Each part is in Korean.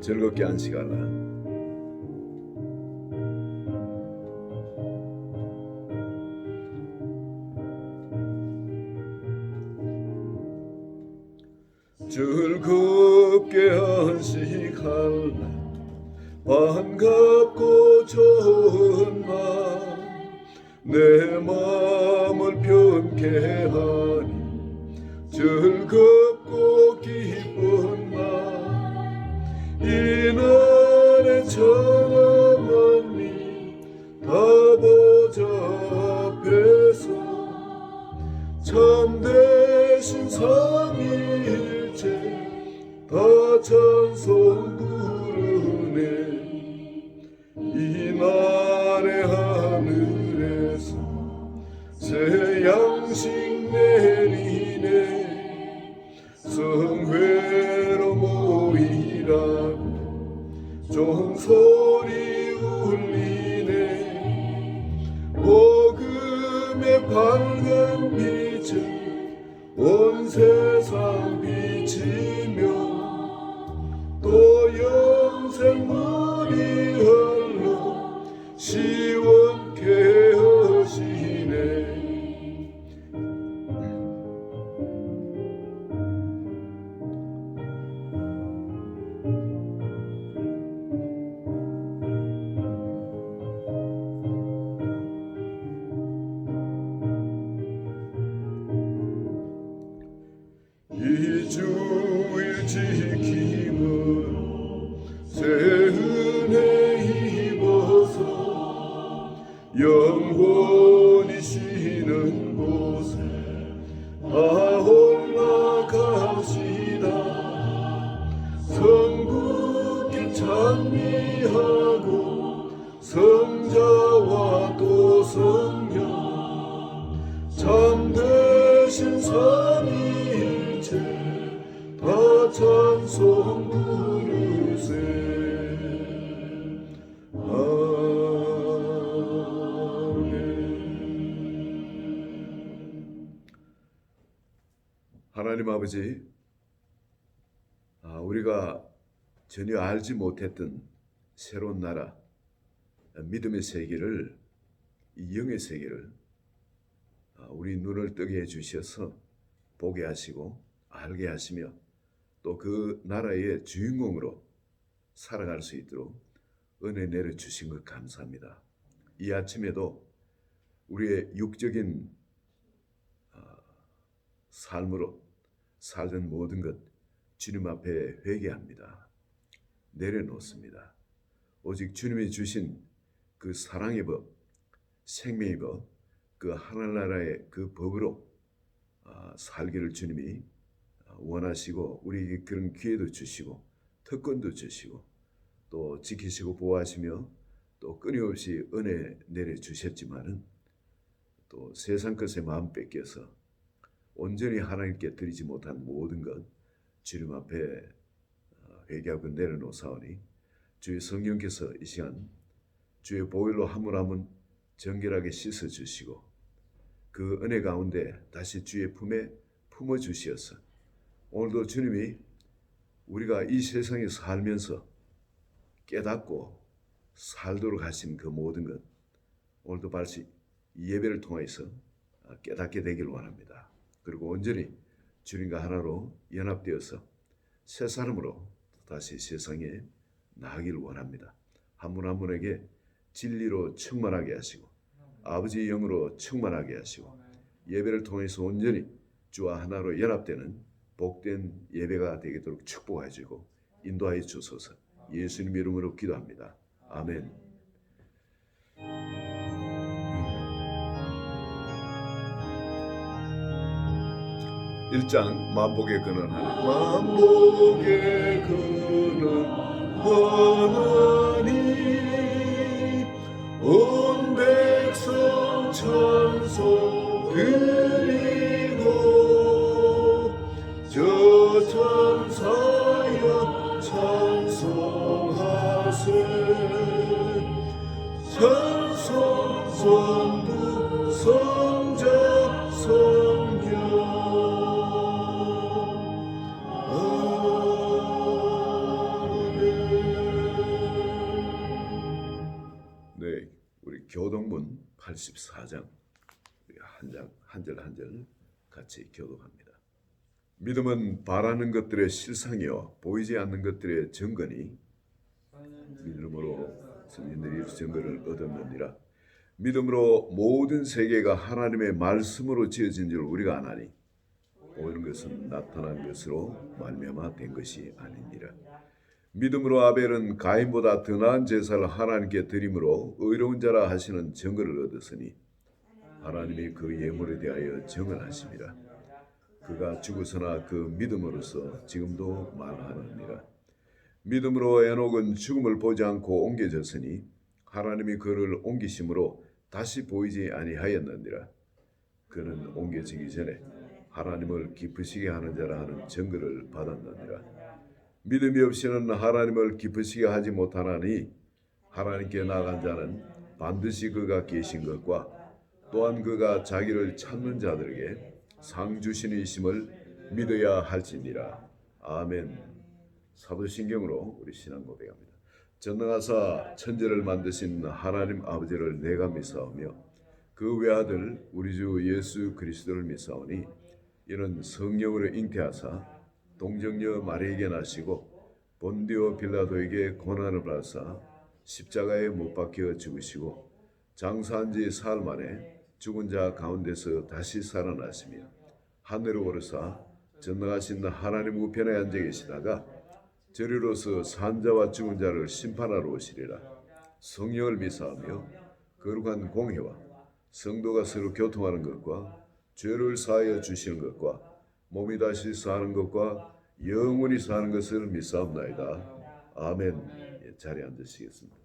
즐겁게 안식하라. 즐겁게 안식할래. 반갑고 좋은 날 내 마음을 편케 하니 즐겁고 기쁜 날 이날의 천하만리 아버지 앞에서 참되신 삼위일체 다 찬송 부르네. 이날의 하늘에서 새 양식 내리네. 성회로 모이라고 종소리 울리네. 복음의 밝은 빛을 온 세상 비치며 또 영생물이 흘러 시원케 하시네. 이 주일 지킴을 새 은혜 입어서 영원히 쉬는 곳에 다 올라갑시다. 성부께 찬미하고 성자와 또 성령 참되신 삼위일체 다 찬송 부르세. 아멘. 하나님 아버지, 우리가 전혀 알지 못했던 새로운 나라, 믿음의 세계를, 이 영의 세계를 우리 눈을 뜨게 해주셔서 보게 하시고 알게 하시며 또 그 나라의 주인공으로 살아갈 수 있도록 은혜 내려주신 것 감사합니다. 이 아침에도 우리의 육적인 삶으로 살던 모든 것 주님 앞에 회개합니다. 내려놓습니다. 오직 주님이 주신 그 사랑의 법, 생명의 법, 그 하늘나라의 그 법으로 살기를 주님이 원하시고 우리에게 그런 기회도 주시고 특권도 주시고 또 지키시고 보호하시며 또 끊임없이 은혜 내려주셨지만은 또 세상 것에 마음 뺏겨서 온전히 하나님께 드리지 못한 모든 것 주님 앞에 회개하고 내려놓사오니 주의 성령께서 이 시간 주의 보혈로 한 분 한 분 정결하게 씻어주시고 그 은혜 가운데 다시 주의 품에 품어주시어서 오늘도 주님이 우리가 이 세상에 살면서 깨닫고 살도록 하신 그 모든 것 오늘도 다시 이 예배를 통해서 깨닫게 되길 원합니다. 그리고 온전히 주님과 하나로 연합되어서 새 사람으로 다시 세상에 나가기를 원합니다. 한 분 한 분에게 진리로 충만하게 하시고 아버지의 영으로 충만하게 하시고 예배를 통해서 온전히 주와 하나로 연합되는 복된 예배가 되도록 축복해 주고 인도하여 주소서. 예수님 이름으로 기도합니다. 아멘. 1장 만복의 근원 하나님. 만복의 근원 하나님 온 백성 찬송 드리고 저 천사여 찬송하세. 찬송 성부 성자 성령 아멘. 84장 한 절 한 절 같이 교독합니다. 믿음은 바라는 것들의 실상이요 보이지 않는 것들의 증거니 믿음으로 선진들이 증거를 얻었느니라. 믿음으로 모든 세계가 하나님의 말씀으로 지어진 줄 우리가 아나니 보이는 것은 나타난 것으로 말미암아 된 것이 아니니라. 믿음으로 아벨은 가인보다 더 나은 제사를 하나님께 드림으로 의로운 자라 하시는 증거를 얻었으니 하나님이 그 예물에 대하여 증언하심이라. 그가 죽었으나 그 믿음으로서 지금도 말하느니라. 믿음으로 에녹은 죽음을 보지 않고 옮겨졌으니 하나님이 그를 옮기심으로 다시 보이지 아니하였느니라. 그는 옮겨지기 전에 하나님을 기쁘시게 하는 자라 하는 증거를 받았느니라. 믿음이 없이는 하나님을 기쁘시게 하지 못하나니 하나님께 나아간 자는 반드시 그가 계신 것과 또한 그가 자기를 찾는 자들에게 상 주시는 이심을 믿어야 할지니라. 아멘. 사도신경으로 우리 신앙 고백합니다. 전능하사 천지를 만드신 하나님 아버지를 내가 믿사오며 그 외아들 우리 주 예수 그리스도를 믿사오니 이는 성령으로 잉태하사 동정녀 마리에게 나시고 본디오 빌라도에게 고난을 받사 십자가에 못 박혀 죽으시고 장사한 지 사흘 만에 죽은 자 가운데서 다시 살아나시며 하늘로 오르사 전능하신 하나님 우편에 앉아 계시다가 저리로서 산자와 죽은 자를 심판하러 오시리라. 성령을 믿사오며 거룩한 공회와 성도가 서로 교통하는 것과 죄를 사하여 주시는 것과 몸이 다시 사는 것과 영원히 사는 것을 믿사옵나이다. 아멘. 자리에 앉으시겠습니다.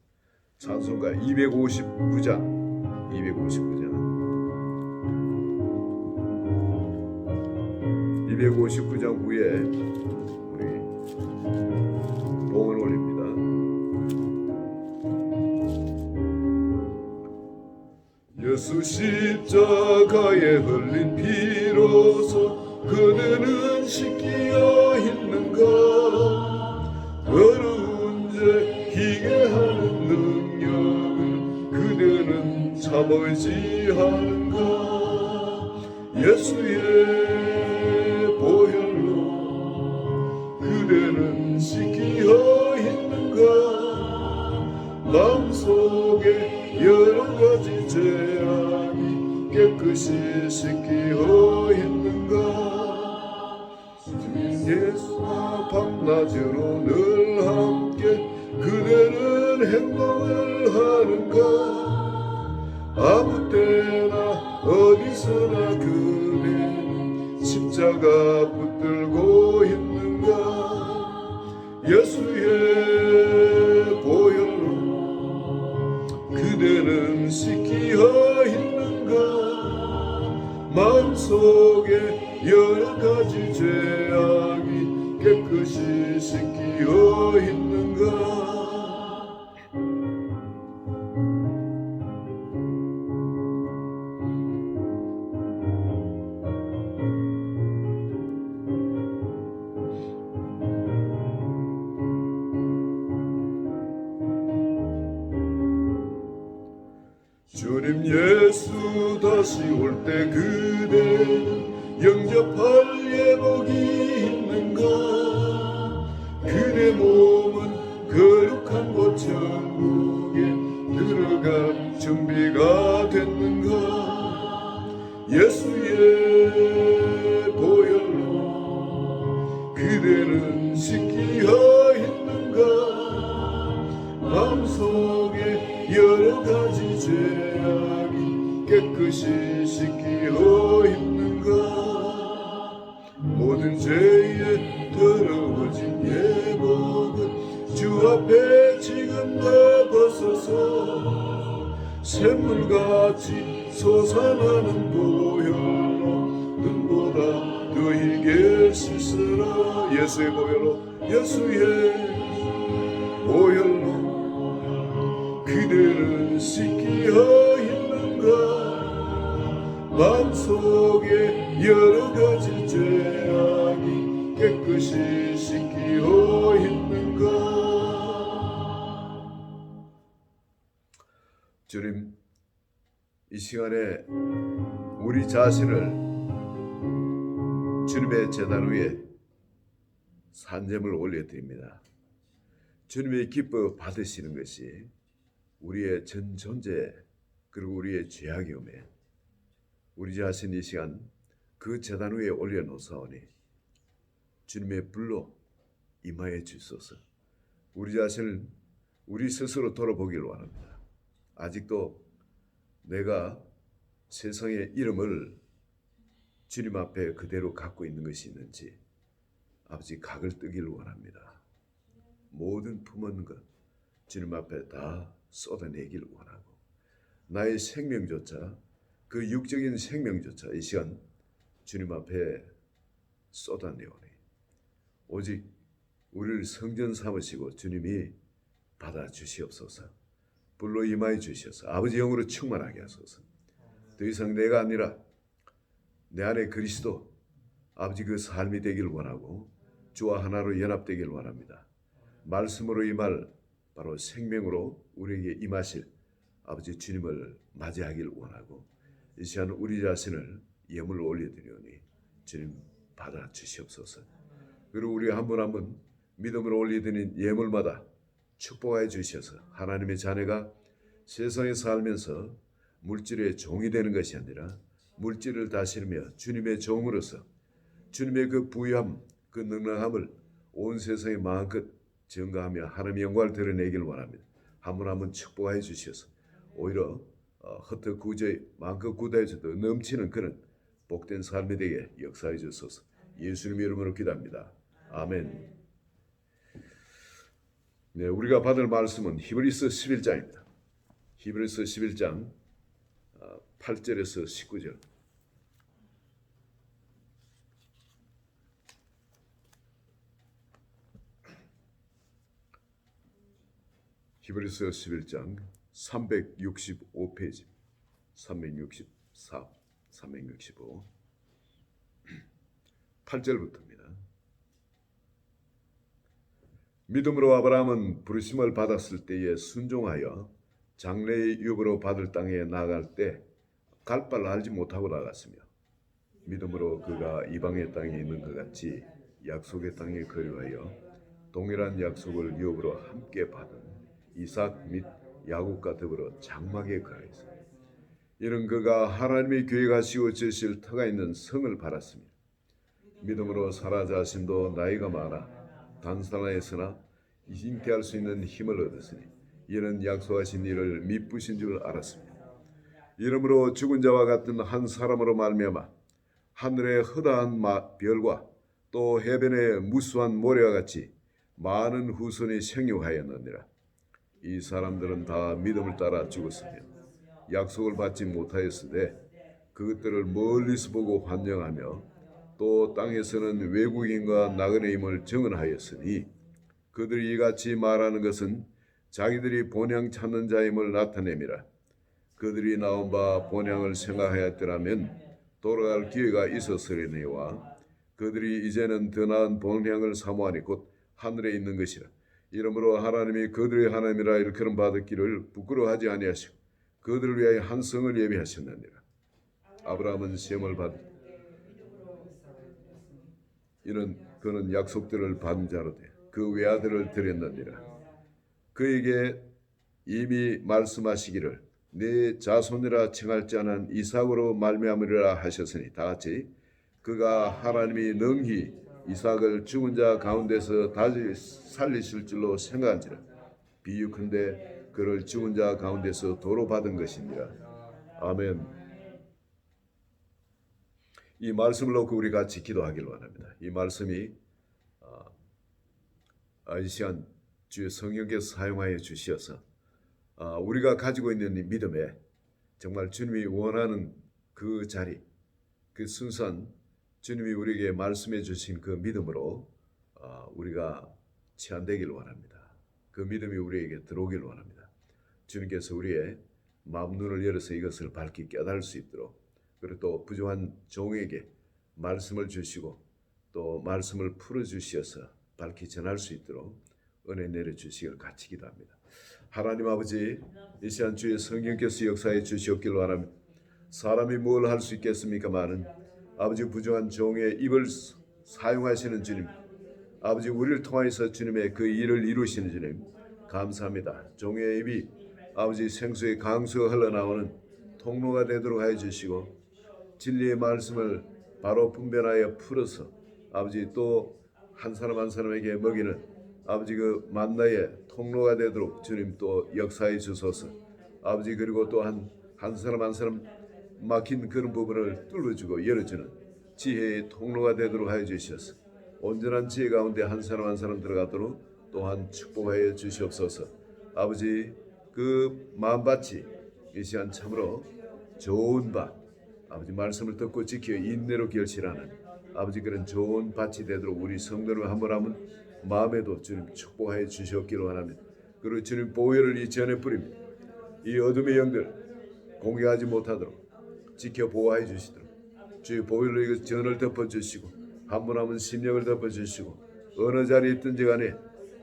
찬송가 259장 후에 우리 봉을 올립니다. 예수 십자가에 흘린 피로서 그대는 씻기어 있는가? 어려운 죄 희게 하는 능력을 그대는 참을지 하는가? 예수의 보혈로 그대는 씻기어 있는가? 마음속에 여러 가지 죄악이 깨끗이 씻기어 있는가? 예수와 밤낮으로 늘 함께 그대는 행동을 하는가? 아무 때나 어디서나 그대는 십자가 붙들고 있는가? 예수의 보혈로 그대는 씻기어 있는가? 마음속에 여러 가지 죄악이 깨끗이 씻기어 있는가? 주님 예수 다시 올 때 그대는 영접할 예복이 있는가? 그대 몸은 거룩한 곳 천국에 들어갈 준비가 됐는가? 예수의 보혈로 그대는 씻기어 있는가? 마음속에 여러 가지 죄악이 깨끗이 씻기어 있는가? 모든 죄에 더러워진 예복은 주 앞에 지금도 벗어서 샘물같이 솟아나는 보혈로 눈보다 더 희게 씻으라. 예수의 보혈로 그대는 씻기어 있는가? 마음속에 여러 가지 죄악이 깨끗이 씻기어 있는가? 주님, 이 시간에 우리 자신을 주님의 제단 위에 산재물 올려드립니다. 주님의 기뻐 받으시는 것이 우리의 전 존재 그리고 우리의 죄악이오매 우리 자신 이 시간 그 제단 위에 올려놓사오니 주님의 불로 임하여 주소서. 우리 자신을 우리 스스로 돌아보기를 원합니다. 아직도 내가 세상의 이름을 주님 앞에 그대로 갖고 있는 것이 있는지 아버지 각을 뜨기를 원합니다. 모든 품은 것 주님 앞에 다 쏟아내기를 원하고 나의 생명조차 그 육적인 생명조차 이 시간 주님 앞에 쏟아내오니 오직 우리를 성전 삼으시고 주님이 받아주시옵소서. 불로 임하여 주셔서 아버지 영으로 충만하게 하소서. 더 이상 내가 아니라 내 안에 그리스도 아버지 그 삶이 되길 원하고 주와 하나로 연합되길 원합니다. 말씀으로 임할 바로 생명으로 우리에게 임하실 아버지 주님을 맞이하길 원하고 이 시간 우리 자신을 예물로 올려드리오니 주님 받아주시옵소서. 그리고 우리 한 분 한 분 믿음으로 올려드린 예물마다 축복하여 주셔서 하나님의 자녀가 세상에 살면서 물질의 종이 되는 것이 아니라 물질을 다스리며 주님의 종으로서 주님의 그 부유함, 그 능력함을 온 세상에 마음껏 증가하며 하나님의 영광을 드러내길 원합니다. 한 분 한 분 축복하여 주셔서 오히려 흩어 구제에 마음껏 굳어져도 넘치는 그런 복된 삶이 되게 역사해 주소서. 예수님의 이름으로 기도합니다. 아멘. 네, 우리가 받을 말씀은 히브리서 11장입니다. 히브리서 11장 8절에서 19절. 히브리서 11장 365페이지 364, 365 8절부터입니다. 믿음으로 아브라함은 부르심을 받았을 때에 순종하여 장래의 유업으로 받을 땅에 나아갈 때 갈 바를 알지 못하고 나갔으며 믿음으로 그가 이방의 땅에 있는 것 같이 약속의 땅에 거류하여 동일한 약속을 유업으로 함께 받은 이삭 및 야곱과 더불어 장막에 거하였으며 이는 그가 하나님의 계획하시고 지으실 터가 있는 성을 바랐으며 믿음으로 사라 자신도 나이가 많아 단산하였으나 잉태할 수 있는 힘을 얻었으니 이는 약속하신 일을 미쁘신 줄 알았습니다. 이러므로 죽은 자와 같은 한 사람으로 말미암아 하늘의 허다한 별과 또 해변의 무수한 모래와 같이 많은 후손이 생육하였느니라. 이 사람들은 다 믿음을 따라 죽었으며 약속을 받지 못하였으되 그것들을 멀리서 보고 환영하며 또 땅에서는 외국인과 나그네임을 증언하였으니 그들이 이같이 말하는 것은 자기들이 본향 찾는 자임을 나타냄이라. 그들이 나온 바 본향을 생각하였더라면 돌아갈 기회가 있었으려니와 그들이 이제는 더 나은 본향을 사모하니 곧 하늘에 있는 것이라. 이러므로 하나님이 그들의 하나님이라 일컬음 받았기를 부끄러워하지 아니하시고 그들을 위하여 한 성을 예비하셨느니라. 아브라함은 시험을 받 이는 그는 약속들을 받은 자로 돼 그 외아들을 드렸느니라. 그에게 이미 말씀하시기를 네 자손이라 칭할 자는 이삭으로 말미암으리라 하셨으니 다같이 그가 하나님이 능히 이삭을 죽은 자 가운데서 다시 살리실 줄로 생각한지라. 비유컨대 그를 죽은 자 가운데서 도로 받은 것이니라. 아멘. 이 말씀을 놓고 우리 같이 기도하기를 원합니다. 이 말씀이 이 시간 주의 성령께서 사용하여 주시어서 우리가 가지고 있는 이 믿음에 정말 주님이 원하는 그 자리, 그 순수한 주님이 우리에게 말씀해 주신 그 믿음으로 우리가 치안되기를 원합니다. 그 믿음이 우리에게 들어오기를 원합니다. 주님께서 우리의 마음 눈을 열어서 이것을 밝히 깨달을 수 있도록 그리고 또 부족한 종에게 말씀을 주시고 또 말씀을 풀어주시어서 밝히 전할 수 있도록 은혜 내려주시길 같이 기도합니다. 하나님 아버지, 이 시간 주의 성령께서 역사해 주시옵기를 원합니다. 사람이 뭘 할 수 있겠습니까마는 아버지 부정한 종의 입을 사용하시는 주님, 아버지 우리를 통하여서 주님의 그 일을 이루시는 주님 감사합니다. 종의 입이 아버지 생수의 강수가 흘러나오는 통로가 되도록 하여 주시고 진리의 말씀을 바로 분별하여 풀어서 아버지 또 한 사람 한 사람에게 먹이는 아버지 그 만나의 통로가 되도록 주님 또 역사해 주소서. 아버지 그리고 또 한 사람 한 사람 막힌 그런 부분을 뚫어주고 열어주는 지혜의 통로가 되도록 하여 주셔서 온전한 지혜 가운데 한 사람 한 사람 들어가도록 또한 축복하여 주시옵소서. 아버지 그 마음밭이 이 시간 참으로 좋은 밭, 아버지 말씀을 듣고 지켜 인내로 결실하는 아버지 그런 좋은 밭이 되도록 우리 성도를 한번 마음에도 주님 축복하여 주시옵기로 원합니다. 그리고 주님 보혈을 이 전에 뿌립니다. 이 어둠의 영들 공격하지 못하도록 지켜 보호하여 주시도록 주의 보혈로 이 전을 덮어주시고 한 분 한 분 심령을 덮어주시고 어느 자리에 있든지 간에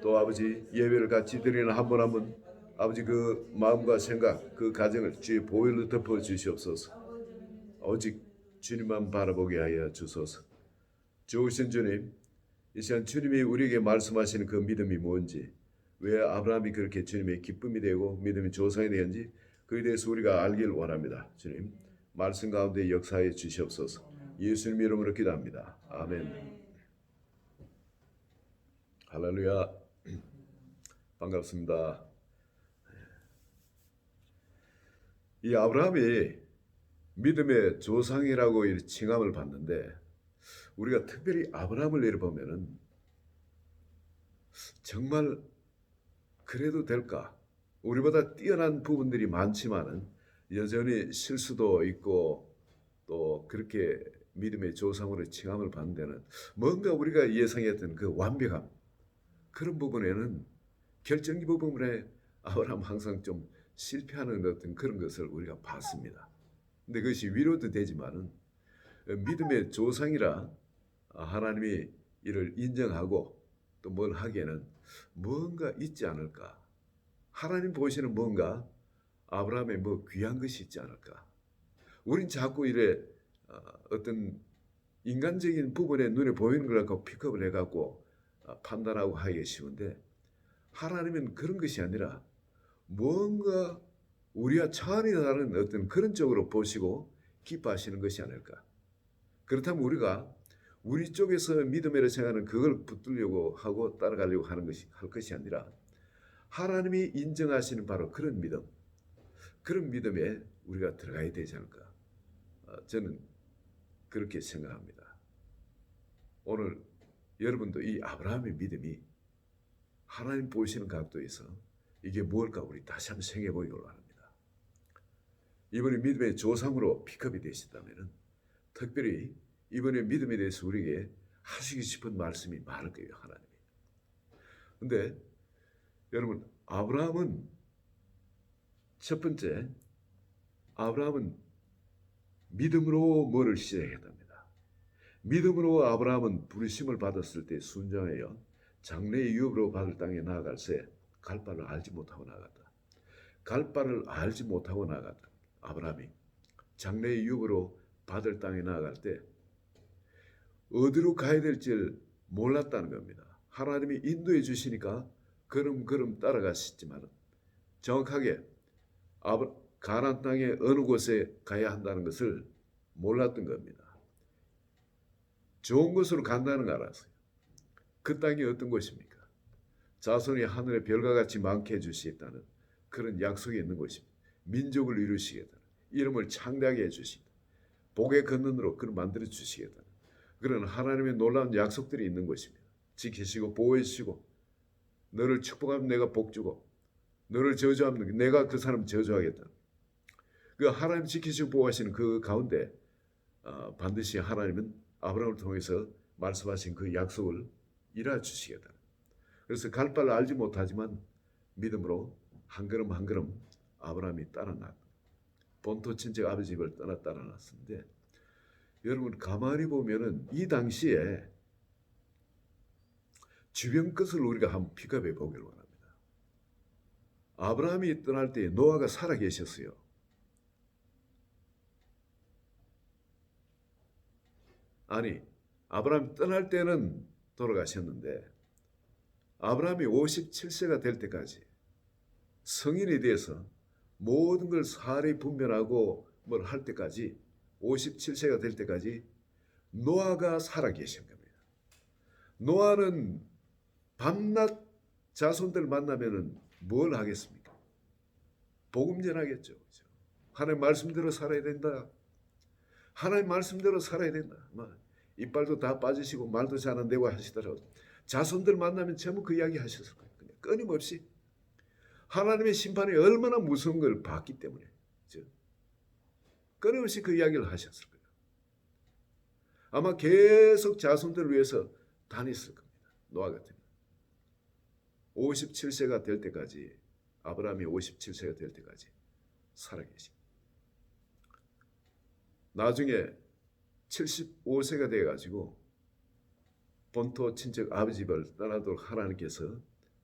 또 아버지 예배를 같이 드리는 한 분 한 분 아버지 그 마음과 생각 그 가정을 주의 보혈로 덮어주시옵소서. 오직 주님만 바라보게 하여 주소서. 좋으신 주님, 이 시간 주님이 우리에게 말씀하시는 그 믿음이 뭔지, 왜 아브라함이 그렇게 주님의 기쁨이 되고 믿음의 조상이 되었는지 그에 대해서 우리가 알길 원합니다. 주님 말씀 가운데 역사해 주시옵소서. 예수님 이름으로 기도합니다. 아멘. 할렐루야. 반갑습니다. 이 아브라함이 믿음의 조상이라고 칭함을 받는데 우리가 특별히 아브라함을 내려보면은 정말 그래도 될까? 우리보다 뛰어난 부분들이 많지만은 여전히 실수도 있고 또 그렇게 믿음의 조상으로 칭함을 받는 데는 뭔가 우리가 예상했던 그 완벽함 그런 부분에는 결정적 부분에 아브라함 항상 좀 실패하는 어떤 그런 것을 우리가 봤습니다. 근데 그것이 위로도 되지만은 믿음의 조상이라 하나님이 이를 인정하고 또 뭘 하기에는 뭔가 있지 않을까? 하나님 보시는 뭔가 아브라함의 뭐 귀한 것이 있지 않을까? 우린 자꾸 이래 어떤 인간적인 부분에 눈에 보이는 걸 갖고 픽업을 해갖고 판단하고 하기 쉬운데 하나님은 그런 것이 아니라 뭔가 우리와 차원이 다른 어떤 그런 쪽으로 보시고 기뻐하시는 것이 아닐까. 그렇다면 우리가 우리 쪽에서 믿음이라 생각하는 그걸 붙들려고 하고 따라가려고 하는 할 것이 아니라 하나님이 인정하시는 바로 그런 믿음, 그런 믿음에 우리가 들어가야 되지 않을까. 저는 그렇게 생각합니다. 오늘 여러분도 이 아브라함의 믿음이 하나님 보시는 각도에서 이게 무엇일까 우리 다시 한번 생각해 보기를 바랍니다. 이번에 믿음의 조상으로 픽업이 되시다면 특별히 이번에 믿음에 대해서 우리에게 하시고 싶은 말씀이 많을 거예요. 하나님이. 근데 여러분 아브라함은 첫 번째 아브라함은 믿음으로 뭐를 시작했답니다. 믿음으로 아브라함은 부르심을 받았을 때 순종하여 장래의 유업으로 받을 땅에 나아갈새 갈 바를 알지 못하고 나갔다. 갈 바를 알지 못하고 나갔다. 아브라함이 장래의 유업으로 받을 땅에 나아갈 때 어디로 가야 될지 몰랐다는 겁니다. 하나님이 인도해 주시니까 걸음걸음 따라가시지만 정확하게 가나안 땅의 어느 곳에 가야 한다는 것을 몰랐던 겁니다. 좋은 곳으로 간다는 걸 알았어요. 그 땅이 어떤 곳입니까? 자손이 하늘의 별과 같이 많게 해주시겠다는 그런 약속이 있는 곳입니다. 민족을 이루시겠다는 이름을 창대하게 해주시겠다. 복의 근원으로 그를 만들어 주시겠다는 그런 하나님의 놀라운 약속들이 있는 곳입니다. 지키시고 보호해 주시고 너를 축복하면 내가 복 주고 너를 저주하면 내가 그 사람 저주하겠다. 그 하나님 지키시고 보호하시는 그 가운데 반드시 하나님은 아브라함을 통해서 말씀하신 그 약속을 이루어 주시겠다. 그래서 갈 바를 알지 못하지만 믿음으로 한 걸음 한 걸음 아브라함이 따라났다. 본토 친척 아버지 집을 따라났는데 여러분 가만히 보면은 이 당시에 주변 것을 우리가 한번 픽업해 보기를 원합니다. 아브라함이 떠날 때 노아가 살아 계셨어요. 아니, 아브라함 떠날 때는 돌아가셨는데 아브라함이 57세가 될 때까지 성인이 돼서 모든 걸 사리 분별하고 뭘 할 때까지 57세가 될 때까지 노아가 살아 계신 겁니다. 노아는 밤낮 자손들 만나면은 뭘 하겠습니까? 복음 전하겠죠. 그렇죠? 하나님 말씀대로 살아야 된다. 하나님 말씀대로 살아야 된다. 이빨도 다 빠지시고 말도 잘 안 되고 하시더라도 자손들 만나면 전부 그 이야기 하셨을 거예요. 그냥 끊임없이 하나님의 심판이 얼마나 무서운 걸 봤기 때문에 그렇죠? 끊임없이 그 이야기를 하셨을 거예요. 아마 계속 자손들을 위해서 다녔을 겁니다. 노아 같으면 57세가 될 때까지 아브라함이 57세가 될 때까지 살아계신. 나중에 75세가 돼가지고 본토 친척 아버지 집을 떠나도록 하나님께서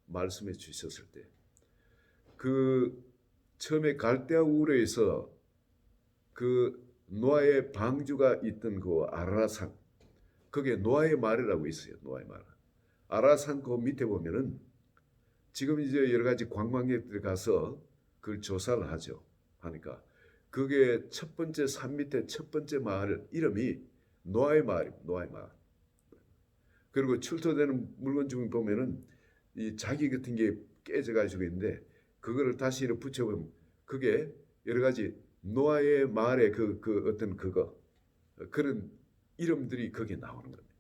말씀해 주셨을 때 그 처음에 갈대아 우르에서 그 노아의 방주가 있던 그 아라산, 그게 노아의 말이라고 있어요. 노아의 말. 아라산 그 밑에 보면은 지금 이제 여러 가지 관광객들이 가서 그걸 조사를 하죠. 하니까 그게 첫 번째 산 밑에 첫 번째 마을 이름이 노아의 마을입니다. 노아의 마을. 그리고 출토되는 물건 중에 보면은 이 자기 같은 게 깨져 가지고 있는데 그거를 다시 이렇게 붙여보면 그게 여러 가지 노아의 마을의 그 어떤 그거 그런 이름들이 거기에 나오는 겁니다.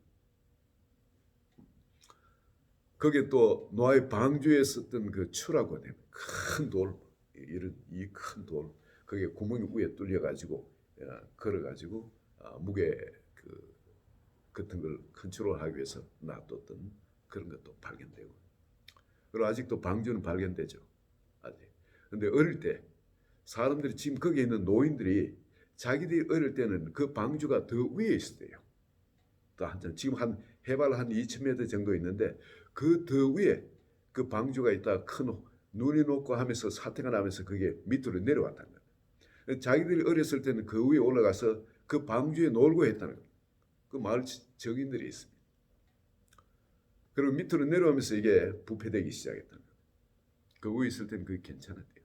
거기에 또 노아의 방주에 썼던 그 추라고 하는 큰 돌, 이런 이 큰 돌, 거기에 구멍이 위에 뚫려 가지고 걸어 가지고 무게 그 같은 걸 컨트롤하기 위해서 놔뒀던 그런 것도 발견되고, 그리고 아직도 방주는 발견되죠. 아직. 근데 어릴 때 사람들이 지금 거기에 있는 노인들이 자기들이 어릴 때는 그 방주가 더 위에 있었대요. 또 한참 지금 한 해발 한 2,000m 정도 있는데 그 더 위에 그 방주가 있다 큰 눈이 녹고 하면서 사태가 나면서 그게 밑으로 내려왔다는 거예요. 자기들이 어렸을 때는 그 위에 올라가서 그 방주에 놀고 했다는 거예요. 그 마을 적인들이 있습니다. 그리고 밑으로 내려오면서 이게 부패되기 시작했다는 거예요. 그 위에 있을 때는 그게 괜찮았대요.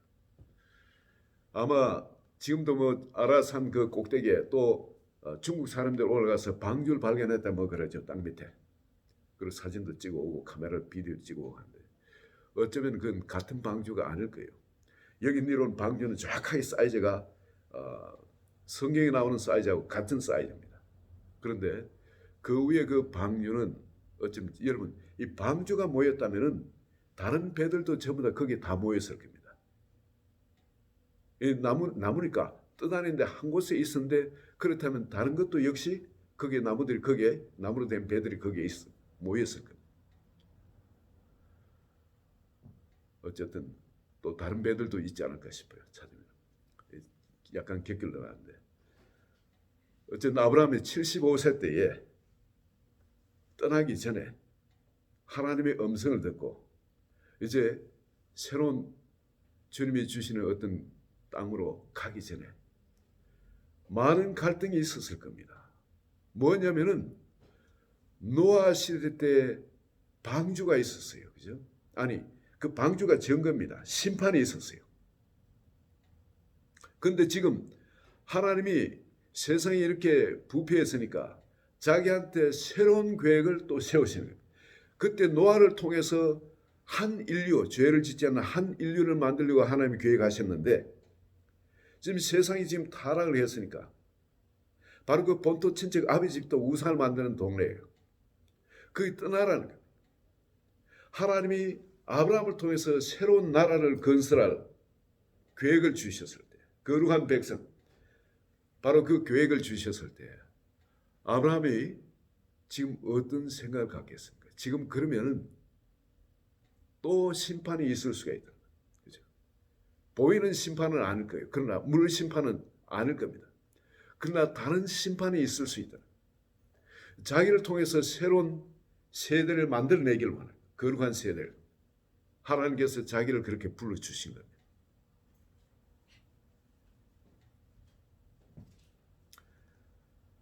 아마 지금도 뭐 아라산 그 꼭대기에 또 중국 사람들 올라가서 방주를 발견했다 뭐 그러죠. 땅 밑에. 그리고 사진도 찍어 오고 카메라로 비디오 찍어 오고 하는데 어쩌면 그건 같은 방주가 아닐 거예요. 여기 내려온 방주는 정확하게 사이즈가 성경에 나오는 사이즈하고 같은 사이즈입니다. 그런데 그 위에 그 방주는 어쩌면 여러분 이 방주가 모였다면은 다른 배들도 전부 다 거기에 다 모였을 겁니다. 이 나무니까 떠다니는데 한 곳에 있었는데 그렇다면 다른 것도 역시 거기에 나무들이 거기에 나무로 된 배들이 거기에 모였을 겁니다. 어쨌든 또 다른 배들도 있지 않을까 싶어요. 찾으면 약간 객결 나가는데 어쨌든 아브라함이 75세 때에 떠나기 전에 하나님의 음성을 듣고 이제 새로운 주님이 주시는 어떤 땅으로 가기 전에 많은 갈등이 있었을 겁니다. 뭐냐면은 노아 시대 때 방주가 있었어요. 그죠? 아니, 그 방주가 증거입니다. 심판이 있었어요. 근데 지금 하나님이 세상이 이렇게 부패했으니까 자기한테 새로운 계획을 또 세우시는 거예요. 그때 노아를 통해서 한 인류, 죄를 짓지 않는 한 인류를 만들려고 하나님이 계획하셨는데 지금 세상이 지금 타락을 했으니까 바로 그 본토 친척 아비 집도 우상을 만드는 동네예요. 거기 떠나라는 거예요. 하나님이 아브라함을 통해서 새로운 나라를 건설할 계획을 주셨을 때, 거룩한 백성, 바로 그 계획을 주셨을 때 아브라함이 지금 어떤 생각을 갖겠습니까? 지금 그러면은 또 심판이 있을 수가 있다. 그죠? 보이는 심판은 아닐 거예요. 그러나 물 심판은 아닐 겁니다. 그러나 다른 심판이 있을 수 있다. 자기를 통해서 새로운 세대를 만들어내기를 원해요. 거룩한 세대를. 하나님께서 자기를 그렇게 불러주신 겁니다.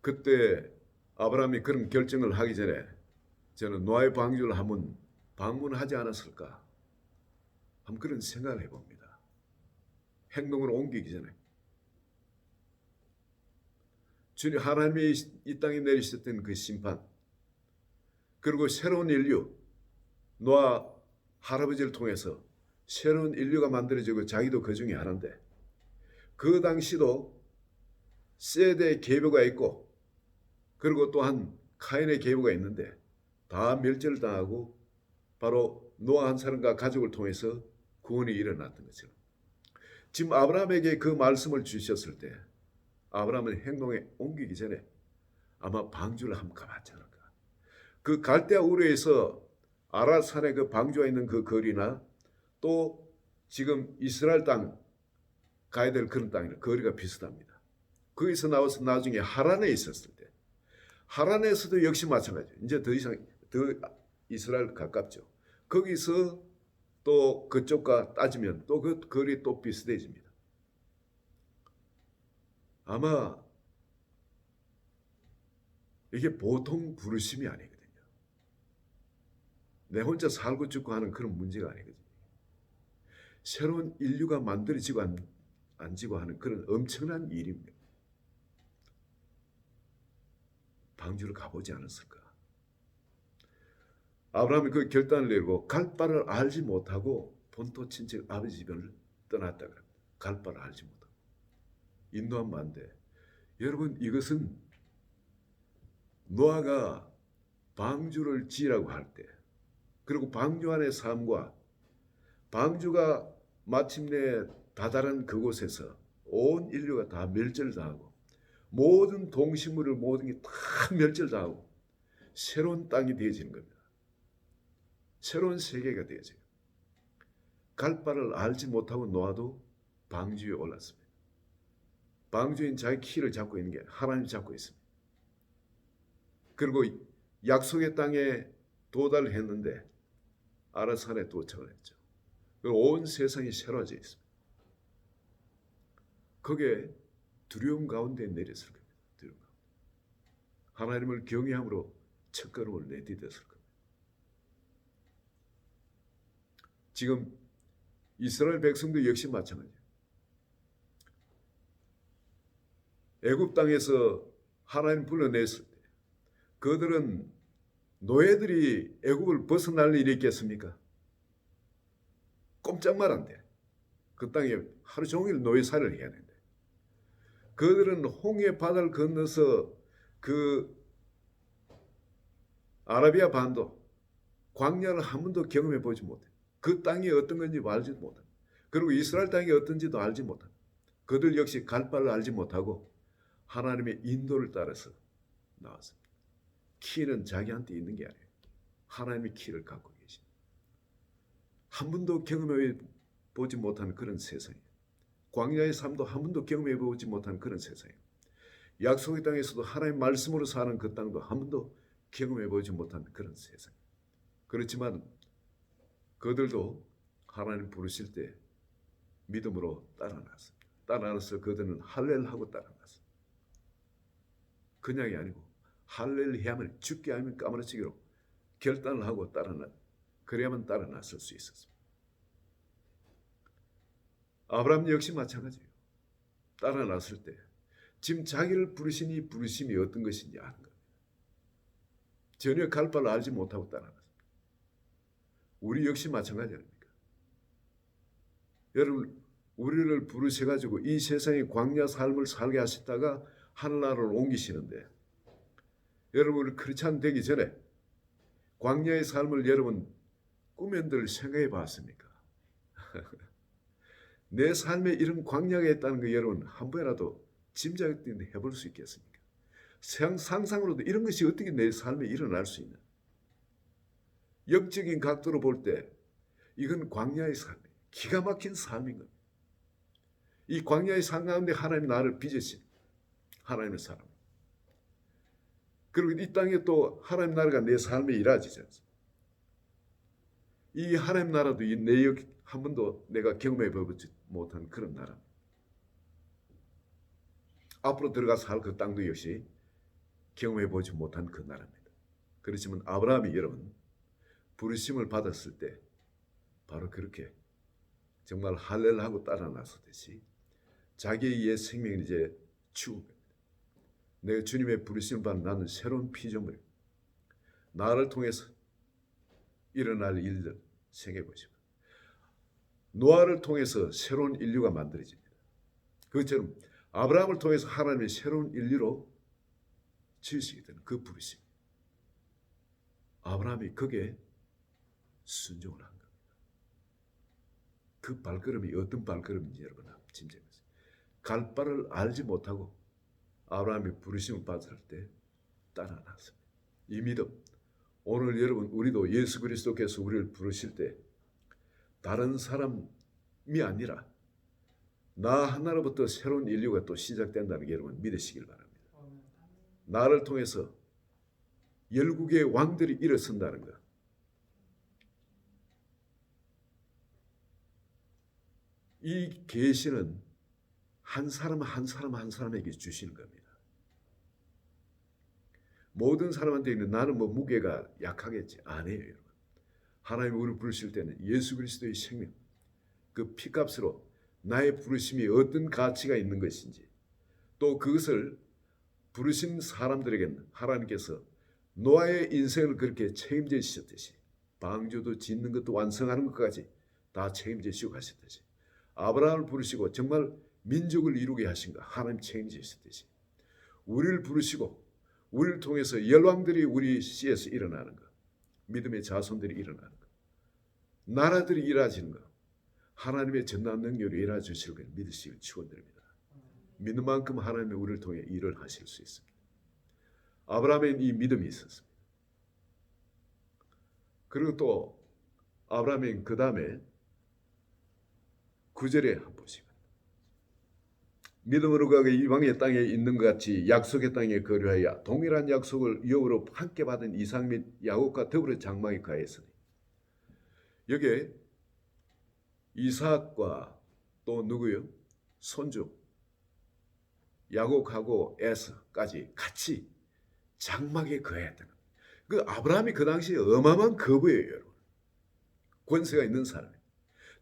그때 아브라함이 그런 결정을 하기 전에 저는 노아의 방주를 한번 방문하지 않았을까? 한번 그런 생각을 해봅니다. 행동을 옮기기 전에. 주님 하나님이 이 땅에 내리셨던 그 심판, 그리고 새로운 인류, 노아 할아버지를 통해서 새로운 인류가 만들어지고 자기도 그 중에 하나인데, 그 당시도 셋의 계보가 있고 그리고 또한 카인의 계보가 있는데 다 멸절을 당하고 바로 노아 한 사람과 가족을 통해서 구원이 일어났던 것처럼, 지금 아브라함에게 그 말씀을 주셨을 때 아브라함은 행동에 옮기기 전에 아마 방주를 한번 가봤지 않을까. 그 갈대아 우르에서 아라산의 그 방주가 있는 그 거리나 또 지금 이스라엘 땅 가야 될 그런 땅이나 거리가 비슷합니다. 거기서 나와서 나중에 하란에 있었을 때, 하란에서도 역시 마찬가지예요. 이제 더 이상 더 이스라엘 가깝죠. 거기서 또 그쪽과 따지면 또 그 거리 또 비슷해집니다. 아마 이게 보통 부르심이 아니거든요. 내 혼자 살고 죽고 하는 그런 문제가 아니거든요. 새로운 인류가 만들어지고 안 지고 하는 그런 엄청난 일입니다. 방주를 가보지 않았을까? 아브라함이 그 결단을 내리고 갈 바를 알지 못하고 본토 친척 아버지 집을 떠났다 그럽니다. 갈 바를 알지 못하고. 인도한 반대. 여러분, 이것은 노아가 방주를 지으라고 할 때, 그리고 방주 안의 삶과 방주가 마침내 다다른 그곳에서 온 인류가 다 멸절당하고 모든 동식물을 모든 게 다 멸절당하고 새로운 땅이 되어지는 겁니다. 새로운 세계가 되어져요. 갈 바를 알지 못하고 노아도 방주에 올랐습니다. 방주인 자기 키를 잡고 있는 게 하나님이 잡고 있습니다. 그리고 약속의 땅에 도달을 했는데 아라산에 도착을 했죠. 온 세상이 새로워져 있습니다. 거기에 두려움 가운데 내렸을 겁니다. 두려움 가운데. 하나님을 경외함으로 첫걸음을 내디뎠을 겁니다. 지금 이스라엘 백성도 역시 마찬가지예요. 애굽 땅에서 하나님 불러냈을 때 그들은 노예들이 애굽을 벗어날 일이 있겠습니까? 꼼짝말 안 돼. 그 땅에 하루 종일 노예살이를 해야 된대. 그들은 홍해 바다를 건너서 그 아라비아 반도 광야를 한 번도 경험해 보지 못해. 그 땅이 어떤 건지 알지도 못해. 그리고 이스라엘 땅이 어떤지도 알지 못해. 그들 역시 갈 바를 알지 못하고 하나님의 인도를 따라서 나왔습니다. 키는 자기한테 있는 게 아니에요. 하나님의 키를 갖고 계십니다. 한 번도 경험해 보지 못한 그런 세상이에요. 광야의 삶도 한 번도 경험해 보지 못한 그런 세상이에요. 약속의 땅에서도 하나님의 말씀으로 사는 그 땅도 한 번도 경험해 보지 못한 그런 세상이에요. 그렇지만 그들도 하나님 부르실 때 믿음으로 따라났습니다. 따라나서 그들은 할렐하고 따라났습니다. 그냥이 아니고 할렐해야만 죽게 하면 까무러치기로 결단을 하고 따라났. 그래야만 따라났을 수 있었습니다. 아브라함 역시 마찬가지예요. 따라났을 때 지금 자기를 부르신 이 부르심이 어떤 것인지 아는 겁니다. 전혀 갈 바를 알지 못하고 따라났습니다. 우리 역시 마찬가지 아닙니까? 여러분, 우리를 부르셔가지고 이 세상의 광야 삶을 살게 하시다가 하늘나라로 옮기시는데, 여러분 크리스찬 되기 전에 광야의 삶을 여러분 꾸면들 생각해 봤습니까? 내 삶에 이런 광야가 있다는 거 여러분 한 번이라도 짐작해 볼 수 있겠습니까? 상상으로도 이런 것이 어떻게 내 삶에 일어날 수 있나? 영적인 각도로 볼 때 이건 광야의 삶이에요. 기가 막힌 삶인 겁니다. 이 광야의 삶 가운데 하나님 나를 빚으신 하나님의 사람. 그리고 이 땅에 또 하나님 나라가 내 삶에 일하지지 않습니까? 이 하나님 나라도 이 내역 한 번도 내가 경험해 보지 못한 그런 나라. 앞으로 들어가서 할 그 땅도 역시 경험해 보지 못한 그 나라입니다. 그렇지만 아브라함이 여러분 부르심을 받았을 때 바로 그렇게 정말 할렐루야 하고 따라 나서듯이 자기의 옛 생명을 이제 치웁니다. 내가 주님의 부르심을 받는 나는 새로운 피조물입니다. 나를 통해서 일어날 일들 생각해 보시고 노아를 통해서 새로운 인류가 만들어집니다. 그것처럼 아브라함을 통해서 하나님의 새로운 인류로 지으시게 되는 그 부르심. 아브라함이 거기에 순종을 한 겁니다. 그 발걸음이 어떤 발걸음인지 여러분 짐작하세요. 갈 바를 알지 못하고 아브라함이 부르심을 받을 때 따라 나섰습니다. 이 믿음, 오늘 여러분 우리도 예수 그리스도께서 우리를 부르실 때 다른 사람이 아니라 나 하나로부터 새로운 인류가 또 시작된다는 게 여러분 믿으시길 바랍니다. 나를 통해서 열국의 왕들이 일어선다는 것. 이 계시는 한 사람 한 사람에게 주시는 겁니다. 모든 사람한테 있는 나는 뭐 무게가 약하겠지. 아니에요, 여러분. 하나님이 우리를 부르실 때는 예수 그리스도의 생명, 그 피값으로 나의 부르심이 어떤 가치가 있는 것인지, 또 그것을 부르신 사람들에게는 하나님께서 노아의 인생을 그렇게 책임져 주셨듯이 방주도 짓는 것도 완성하는 것까지 다 책임져 주시고 가셨듯이 아브라함을 부르시고 정말 민족을 이루게 하신가 하나님 책임져 주셨듯이 우리를 부르시고 우리를 통해서 열왕들이 우리 씨에서 일어나는 것, 믿음의 자손들이 일어나는 것, 나라들이 일어나시는 것, 하나님의 전남 능력으로 일어나 주실 걸 믿으시길 축원드립니다. 믿는 만큼 하나님이 우리를 통해 일을 하실 수 있습니다. 아브라함에는 이 믿음이 있었습니다. 그리고 또 아브라함은 그 다음에 9절에 한번 보시면 믿음으로 가게 이방의 땅에 있는 것 같이 약속의 땅에 거류하여 동일한 약속을 유업으로 함께 받은 이삭 및 야곱과 더불어 장막에 거하였으니 여기에 이삭과 또 누구요? 손주 야곱하고 에서까지 같이 장막에 거했던 겁니다. 그 아브라함이 그 당시에 어마어마한 거부예요, 여러분. 권세가 있는 사람이에요.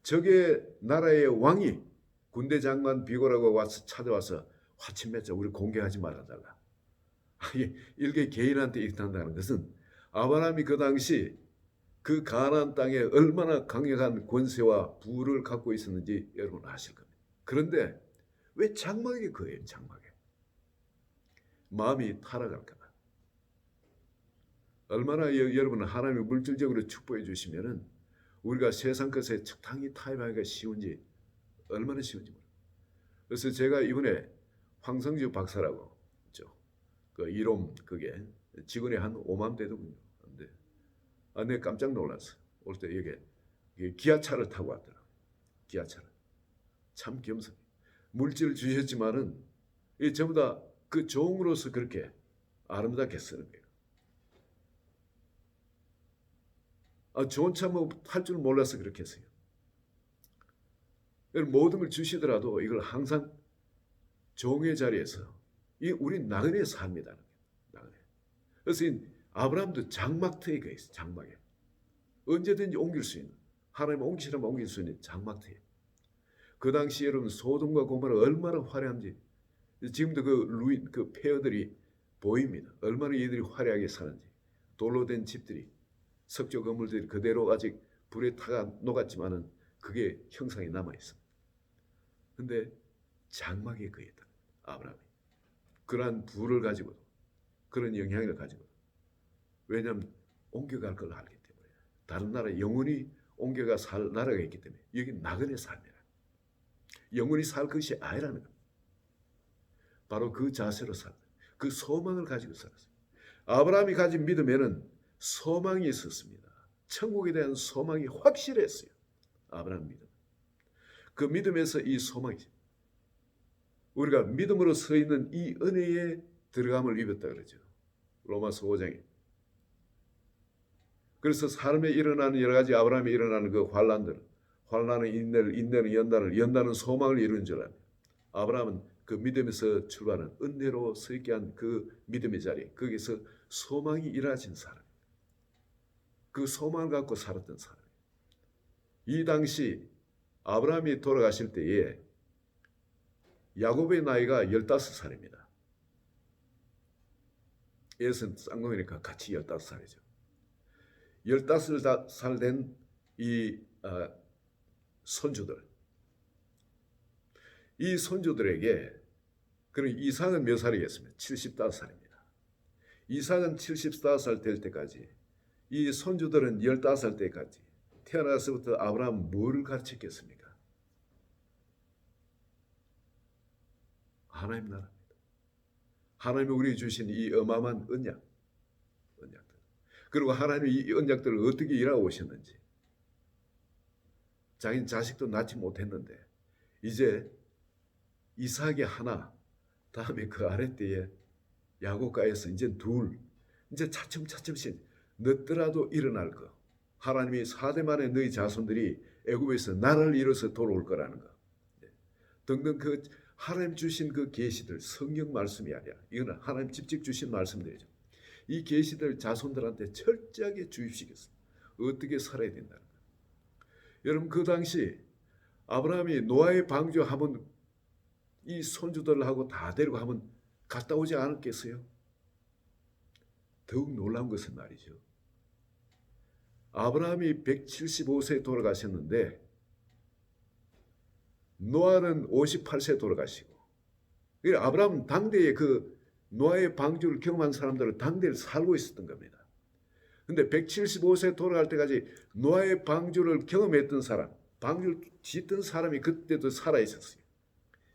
저게 나라의 왕이 군대 장관 비고라고 와서 찾아와서 화친 맺자 우리 공개하지 말아달라. 일개 개인한테 일탄다는 것은 아브라함이 그 당시 그 가나안 땅에 얼마나 강력한 권세와 부를 갖고 있었는지 여러분 아실 겁니다. 그런데 왜 장막에 거예요? 장막에. 마음이 타락할까 봐. 얼마나 여러분은 하나님이 물질적으로 축복해 주시면은 우리가 세상 것에 적당히 타협하기가 쉬운지 얼마나 쉬운지 모르겠어요. 그래서 제가 이번에 황성주 박사라고 그 이롬 그게 직원이 한 5만 되더군요. 근데 내가 깜짝 놀랐어. 올 때 이게 기아차를 타고 왔더라. 기아차를. 참 겸손해. 물질을 주셨지만은 이 전부 다 그 종으로서 그렇게 아름답게 쓰는 거예요. 좋은 차 뭐 탈 줄 몰라서 그렇게 했어요. 모든 걸 주시더라도 이걸 항상 종의 자리에서 우리 나그네의 삶이다. 나그네. 그래서 아브라함도 장막터에 가 있어. 장막에. 언제든지 옮길 수 있는 하나님 옮기시라면 옮길 수 있는 장막터에. 그 당시 여러분 소돔과 고모라 얼마나 화려한지 지금도 그 폐허들이 보입니다. 얼마나 얘들이 화려하게 사는지. 돌로 된 집들이 석조 건물들이 그대로 아직 불에 타가 녹았지만은 그게 형상이 남아 있습니다. 근데 장막에 거했다. 아브라함이 그러한 부를 가지고 그런 영향을 가지고 왜냐하면 옮겨갈 걸 알기 때문에 다른 나라 영원히 옮겨가 살 나라가 있기 때문에 여기 나그네 삶이라 영원히 살 것이 아니라는 겁니다. 바로 그 자세로 살았다. 그 소망을 가지고 살았어요. 아브라함이 가진 믿음에는 소망이 있었습니다. 천국에 대한 소망이 확실했어요. 아브라함 믿음. 그 믿음에서 이 소망이 우리가 믿음으로 서 있는 이 은혜에 들어감을 입었다 그러죠. 로마서 5장에. 그래서 삶에 일어나는 여러 가지 아브라함에 일어나는 그 환난은 인내를, 인내는 연단을, 연단은 소망을 이루는 줄 압니다. 아브라함은 그 믿음에서 출발한 은혜로 서 있게 한 그 믿음의 자리, 거기서 소망이 일어진 사람, 그 소망을 갖고 살았던 사람. 이 당시 아브라함이 돌아가실 때에 야곱의 나이가 15살입니다. 에서는 쌍둥이니까 같이 15살이죠. 15살 된 이 손주들, 이 손주들에게, 그럼 이삭은 몇 살이겠습니까? 75살입니다. 이삭은 75살 될 때까지, 이 손주들은 15살 때까지 태어나서부터 아브라함 뭐를 가르쳤겠습니까? 하나님 나라입니다. 하나님이 우리에게 주신 이 어마어마한 언약들, 그리고 하나님이 이 언약들을 어떻게 일하고 오셨는지, 자기 자식도 낳지 못했는데 이제 이삭이 하나, 다음에 그 아랫대에 야곱가에서 이제 둘, 이제 차츰차츰씩 늦더라도 일어날 거. 하나님이 4대 만에 너희 자손들이 애굽에서 나라를 이뤄서 돌아올 거라는 거. 등등 그 하나님 주신 그 계시들, 성경 말씀이 아니야. 이거는 하나님 직접 주신 말씀들이죠. 이 계시들 자손들한테 철저하게 주입시켰습니다. 어떻게 살아야 된다는 거. 여러분, 그 당시 아브라함이 노아의 방주 한번 이 손주들하고 다 데리고 한번 갔다 오지 않았겠어요? 더욱 놀라운 것은 말이죠, 아브라함이 175세에 돌아가셨는데 노아는 58세에 돌아가시고, 아브라함 당대에 그 노아의 방주를 경험한 사람들은 당대를 살고 있었던 겁니다. 근데 175세 돌아갈 때까지 노아의 방주를 경험했던 사람, 방주를 짓던 사람이 그때도 살아 있었어요.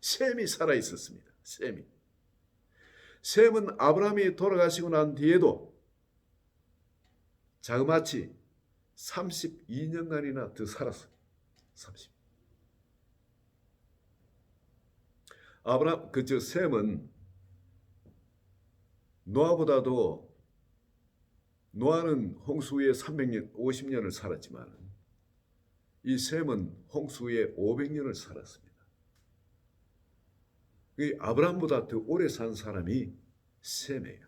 셈이 살아 있었습니다. 셈은 아브라함이 돌아가시고 난 뒤에도 자그마치 32년간이나 더 살았어요. 30. 아브라함, 셈은 노아보다도, 노아는 홍수 후에 300년, 50년을 살았지만 이 셈은 홍수 후에 500년을 살았습니다. 아브라함보다 더 오래 산 사람이 셈이에요.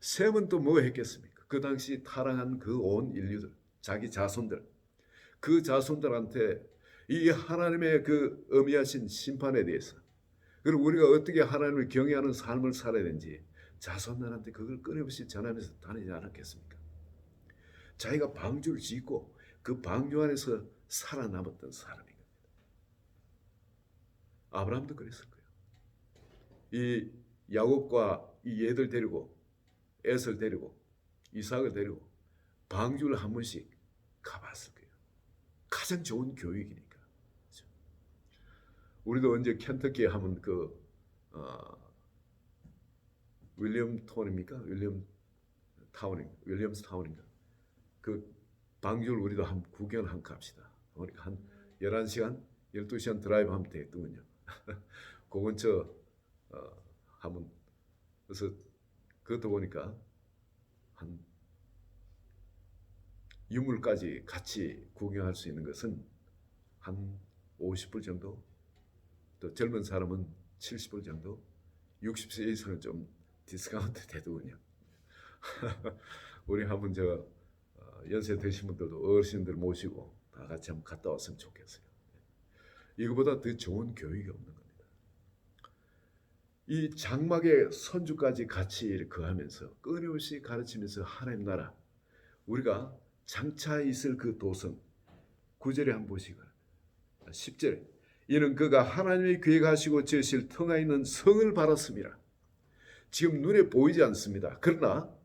셈은 또 뭐 했겠습니까? 그 당시 타락한 그 온 인류들, 자기 자손들, 그 자손들한테 이 하나님의 그 엄미하신 심판에 대해서, 그리고 우리가 어떻게 하나님을 경외하는 삶을 살아야 되는지 자손들한테 그걸 끊임없이 전하면서 다니지 않았겠습니까? 자기가 방주를 짓고 그 방주 안에서 살아남았던 사람입니다. 아브라함도 그랬을 거예요. 이 야곱과 이 얘들 데리고, 에서를 데리고, 이삭을 데리고 방주를 한 번씩 가봤을 거예요. 가장 좋은 교육이니까. 그렇죠? 우리도 언제 켄터키에 하면 윌리엄스 타운인가? 그 방주를 우리도 한번 구경을 한번 갑시다. 그러니까 한 11시간, 12시간 드라이브 하면 되겠더군요. 그 근처 한번, 그래서 그것도 보니까 한 유물까지 같이 구경할 수 있는 것은 한 50불 정도, 또 젊은 사람은 70불 정도, 60세 이상은 좀 디스카운트 되더군요. 우리 한번 연세 드신 분들도 어르신들 모시고 다 같이 한번 갔다 왔으면 좋겠어요. 이거보다 더 좋은 교육이 없는 겁니다. 이 장막의 선주까지 같이 거하면서 끊임없이 가르치면서 하나님 나라, 우리가 장차 있을 그 도성, 9절에 한번 보시고 10절에 이는 그가 하나님이 계획하시고 지으실 터가 있는 성을 바랐습니다. 지금 눈에 보이지 않습니다. 그러나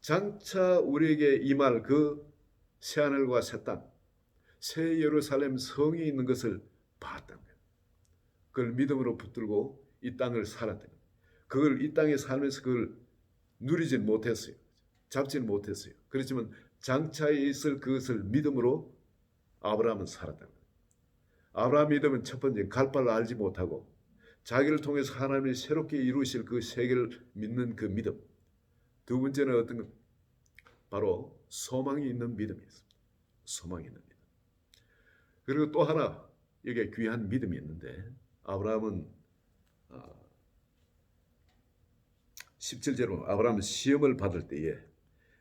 장차 우리에게 임할 그 새하늘과 새 땅, 새 예루살렘 성이 있는 것을 봤다는 거예요. 그걸 믿음으로 붙들고 이 땅을 살았던 거예요. 그걸 이 땅에 살면서 그걸 누리진 못했어요. 잡지는 못했어요. 그렇지만 장차에 있을 그것을 믿음으로 아브라함은 살았다는 거예요. 아브라함 믿음은 첫 번째 갈 바를 알지 못하고 자기를 통해서 하나님이 새롭게 이루실 그 세계를 믿는 그 믿음. 두 번째는 어떤 것? 바로 소망이 있는 믿음이었습니다. 소망이 있는 믿음. 그리고 또 하나, 여기에 귀한 믿음이 있는데, 아브라함은 17절로 아브라함은 시험을 받을 때에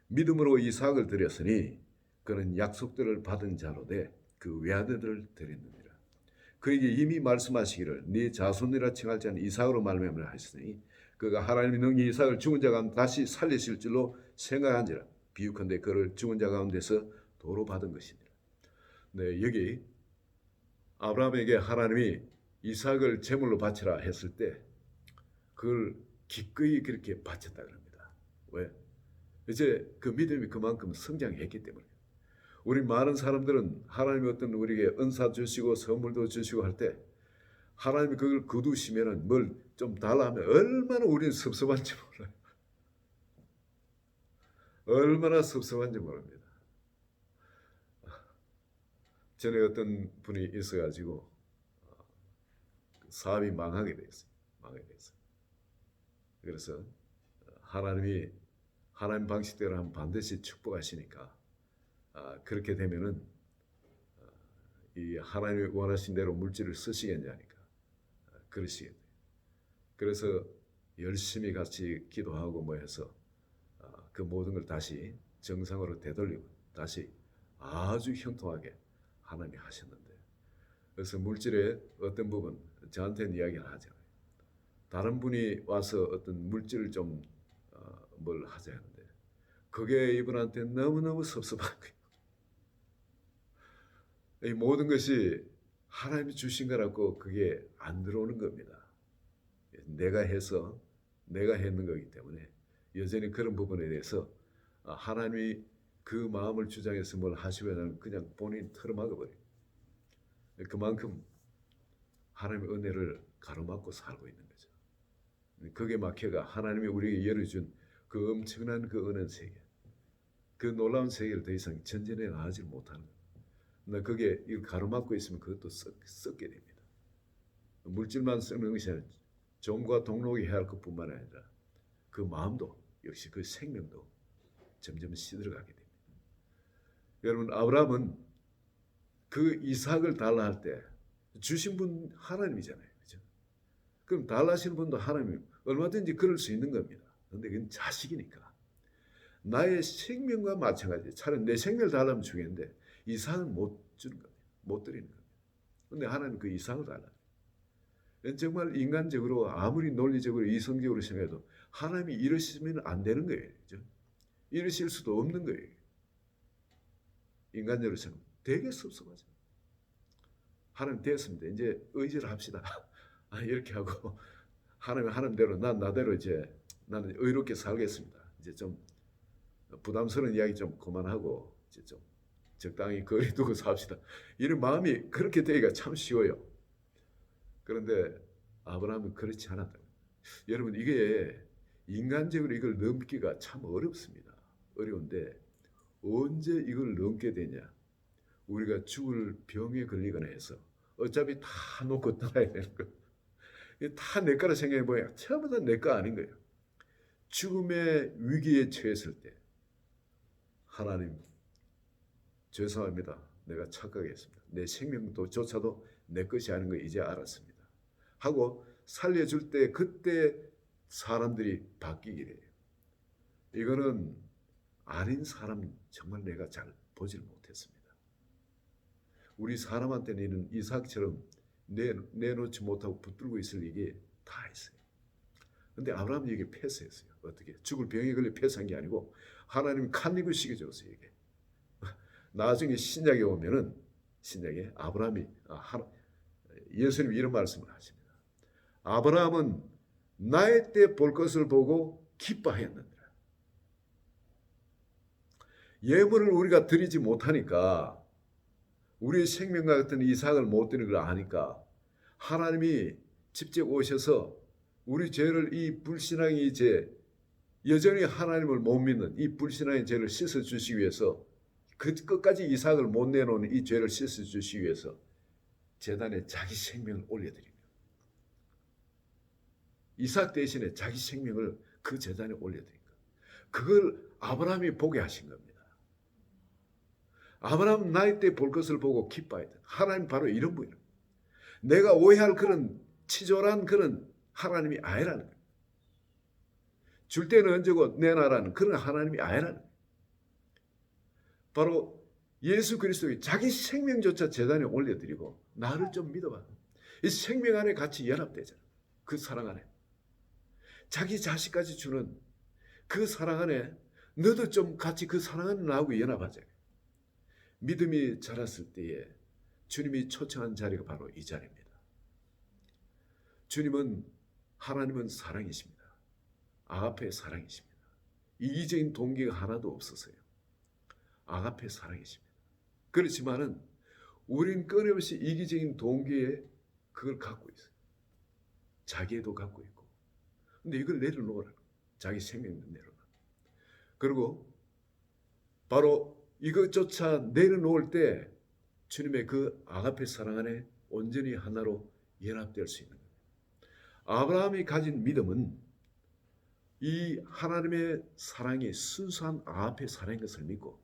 믿음으로 이삭을 드렸으니 그는 약속들을 받은 자로 돼 그 외아들을 드렸느니라. 그에게 이미 말씀하시기를 네 자손이라 칭할 자는 이삭으로 말미암으라 하셨으니 그가 하나님이 능히 이삭을 죽은 자 가운데 다시 살리실 줄로 생각한지라. 비유컨대 그를 죽은 자 가운데서 도로 받은 것이니라. 네, 여기 아브라함에게 하나님이 이삭을 제물로 바치라 했을 때 그걸 기꺼이 그렇게 바쳤다 그럽니다. 왜? 이제 그 믿음이 그만큼 성장했기 때문에. 우리 많은 사람들은 하나님이 어떤 우리에게 은사 주시고 선물도 주시고 할 때 하나님이 그걸 거두시면은 뭘 좀 달라 하면 얼마나 우리는 섭섭한지 몰라요. 얼마나 섭섭한지 모릅니다. 전에 어떤 분이 있어가지고 사업이 망하게 됐어요. 그래서 하나님 방식대로 하면 반드시 축복하시니까 그렇게 되면은 이 하나님이 원하신 대로 물질을 쓰시겠냐니까 그러시겠네요. 그래서 열심히 같이 기도하고 뭐 해서 그 모든 걸 다시 정상으로 되돌리고 다시 아주 형통하게 하나님이 하셨는데, 그래서 물질의 어떤 부분 저한테는 이야기를 하잖아요. 다른 분이 와서 어떤 물질을 좀 뭘 하자 하는데 그게 이분한테 너무너무 섭섭한 거예요. 이 모든 것이 하나님이 주신 거라고 그게 안 들어오는 겁니다. 내가 했는 거기 때문에 여전히 그런 부분에 대해서 하나님이 그 마음을 주장해서 뭘 하시면 그냥 본인 털어막아 버려요. 그만큼 하나님의 은혜를 가로막고 살고 있는 거죠. 그게 막혀가 하나님이 우리에게 열어준 그 엄청난 그 은혜 세계, 그 놀라운 세계를 더 이상 전진해 나가지 못하는 거예요. 그게 이걸 가로막고 있으면 그것도 썩게 됩니다. 물질만 쓰는 것이 아니라 종과 동록이 해야 할 것뿐만 아니라 그 마음도 역시 그 생명도 점점 시들어가게 됩니다. 여러분, 아브라함은 그 이삭을 달라 할 때 주신 분 하나님이잖아요. 그렇죠? 그럼 달라 하시는 분도 하나님, 얼마든지 그럴 수 있는 겁니다. 그런데 그건 자식이니까. 나의 생명과 마찬가지. 차라리 내 생명을 달라면 주겠는데 이삭은 못 주는 겁니다. 못 드리는 겁니다. 그런데 하나님 그 이삭을 달라. 정말 인간적으로 아무리 논리적으로 이성적으로 생각해도 하나님이 이러시면 안 되는 거예요. 그렇죠? 이러실 수도 없는 거예요. 인간적으로 생각 되게 섭섭하죠. 하나님 됐습니다. 이제 의지를 합시다. 이렇게 하고 하나님대로 난 나대로 이제 나는 의롭게 살겠습니다. 이제 좀 부담스러운 이야기 좀 그만하고 이제 좀 적당히 거리 두고 삽시다. 이런 마음이 그렇게 되기가 참 쉬워요. 그런데 아브라함은 그렇지 않았다. 여러분, 이게 인간적으로 이걸 넘기가 참 어렵습니다. 어려운데 언제 이걸 넘게 되냐? 우리가 죽을 병에 걸리거나 해서 어차피 다 놓고 떠나야 되는 거. 다 내 거라 생각해 보면 전부 다 내 거 아닌 거예요. 죽음의 위기에 처했을 때 하나님 죄송합니다. 내가 착각했습니다. 내 생명조차도 내 것이 아닌 거 이제 알았습니다. 하고 살려줄 때 그때 사람들이 바뀌기래. 이거는 아닌 사람 정말 내가 잘 보질 못했습니다. 우리 사람한테는 이런 이삭처럼 내놓지 못하고 붙들고 있을 일이 다 있어요. 그런데 아브라함이 이게 패스했어요. 어떻게? 죽을 병에 걸려 패스한 게 아니고 하나님이 칼리고 시켜줬어요. 이게. 나중에 신약에 오면은 신약에 아브라함이 예수님 이런 말씀을 하십니다. 아브라함은 나의 때 볼 것을 보고 기뻐하였느니라. 예물을 우리가 드리지 못하니까 우리의 생명과 같은 이삭을 못 드리는 걸 아니까 하나님이 직접 오셔서 우리 죄를 이 불신앙의 죄, 여전히 하나님을 못 믿는 이 불신앙의 죄를 씻어주시기 위해서 그 끝까지 이삭을 못 내놓는 이 죄를 씻어주시기 위해서 제단에 자기 생명을 올려드립니다. 이삭 대신에 자기 생명을 그 제단에 올려드립니다. 그걸 아브라함이 보게 하신 겁니다. 아브라함 나이 때 볼 것을 보고 기뻐했다. 하나님 바로 이런 분이에요. 내가 오해할 그런 치졸한 그런 하나님이 아니라는 거예요. 줄 때는 얹고 내놔라는 그런 하나님이 아니라는 거예요. 바로 예수 그리스도의 자기 생명조차 제단에 올려드리고 나를 좀 믿어봐. 이 생명 안에 같이 연합되잖아. 그 사랑 안에. 자기 자식까지 주는 그 사랑 안에 너도 좀 같이 그 사랑 안에 나하고 연합하자. 믿음이 자랐을 때에 주님이 초청한 자리가 바로 이 자리입니다. 주님은 하나님은 사랑이십니다. 아가페 사랑이십니다. 이기적인 동기가 하나도 없어서요. 아가페 사랑이십니다. 그렇지만은 우린 끊임없이 이기적인 동기에 그걸 갖고 있어요. 자기애도 갖고 있고. 근데 이걸 내려놓으라. 자기 생명도 내려놔. 그리고 바로 이것조차 내려놓을 때 주님의 그 아가페 사랑 안에 온전히 하나로 연합될 수 있는 거예요. 아브라함이 가진 믿음은 이 하나님의 사랑이 순수한 아가페 사랑인 것을 믿고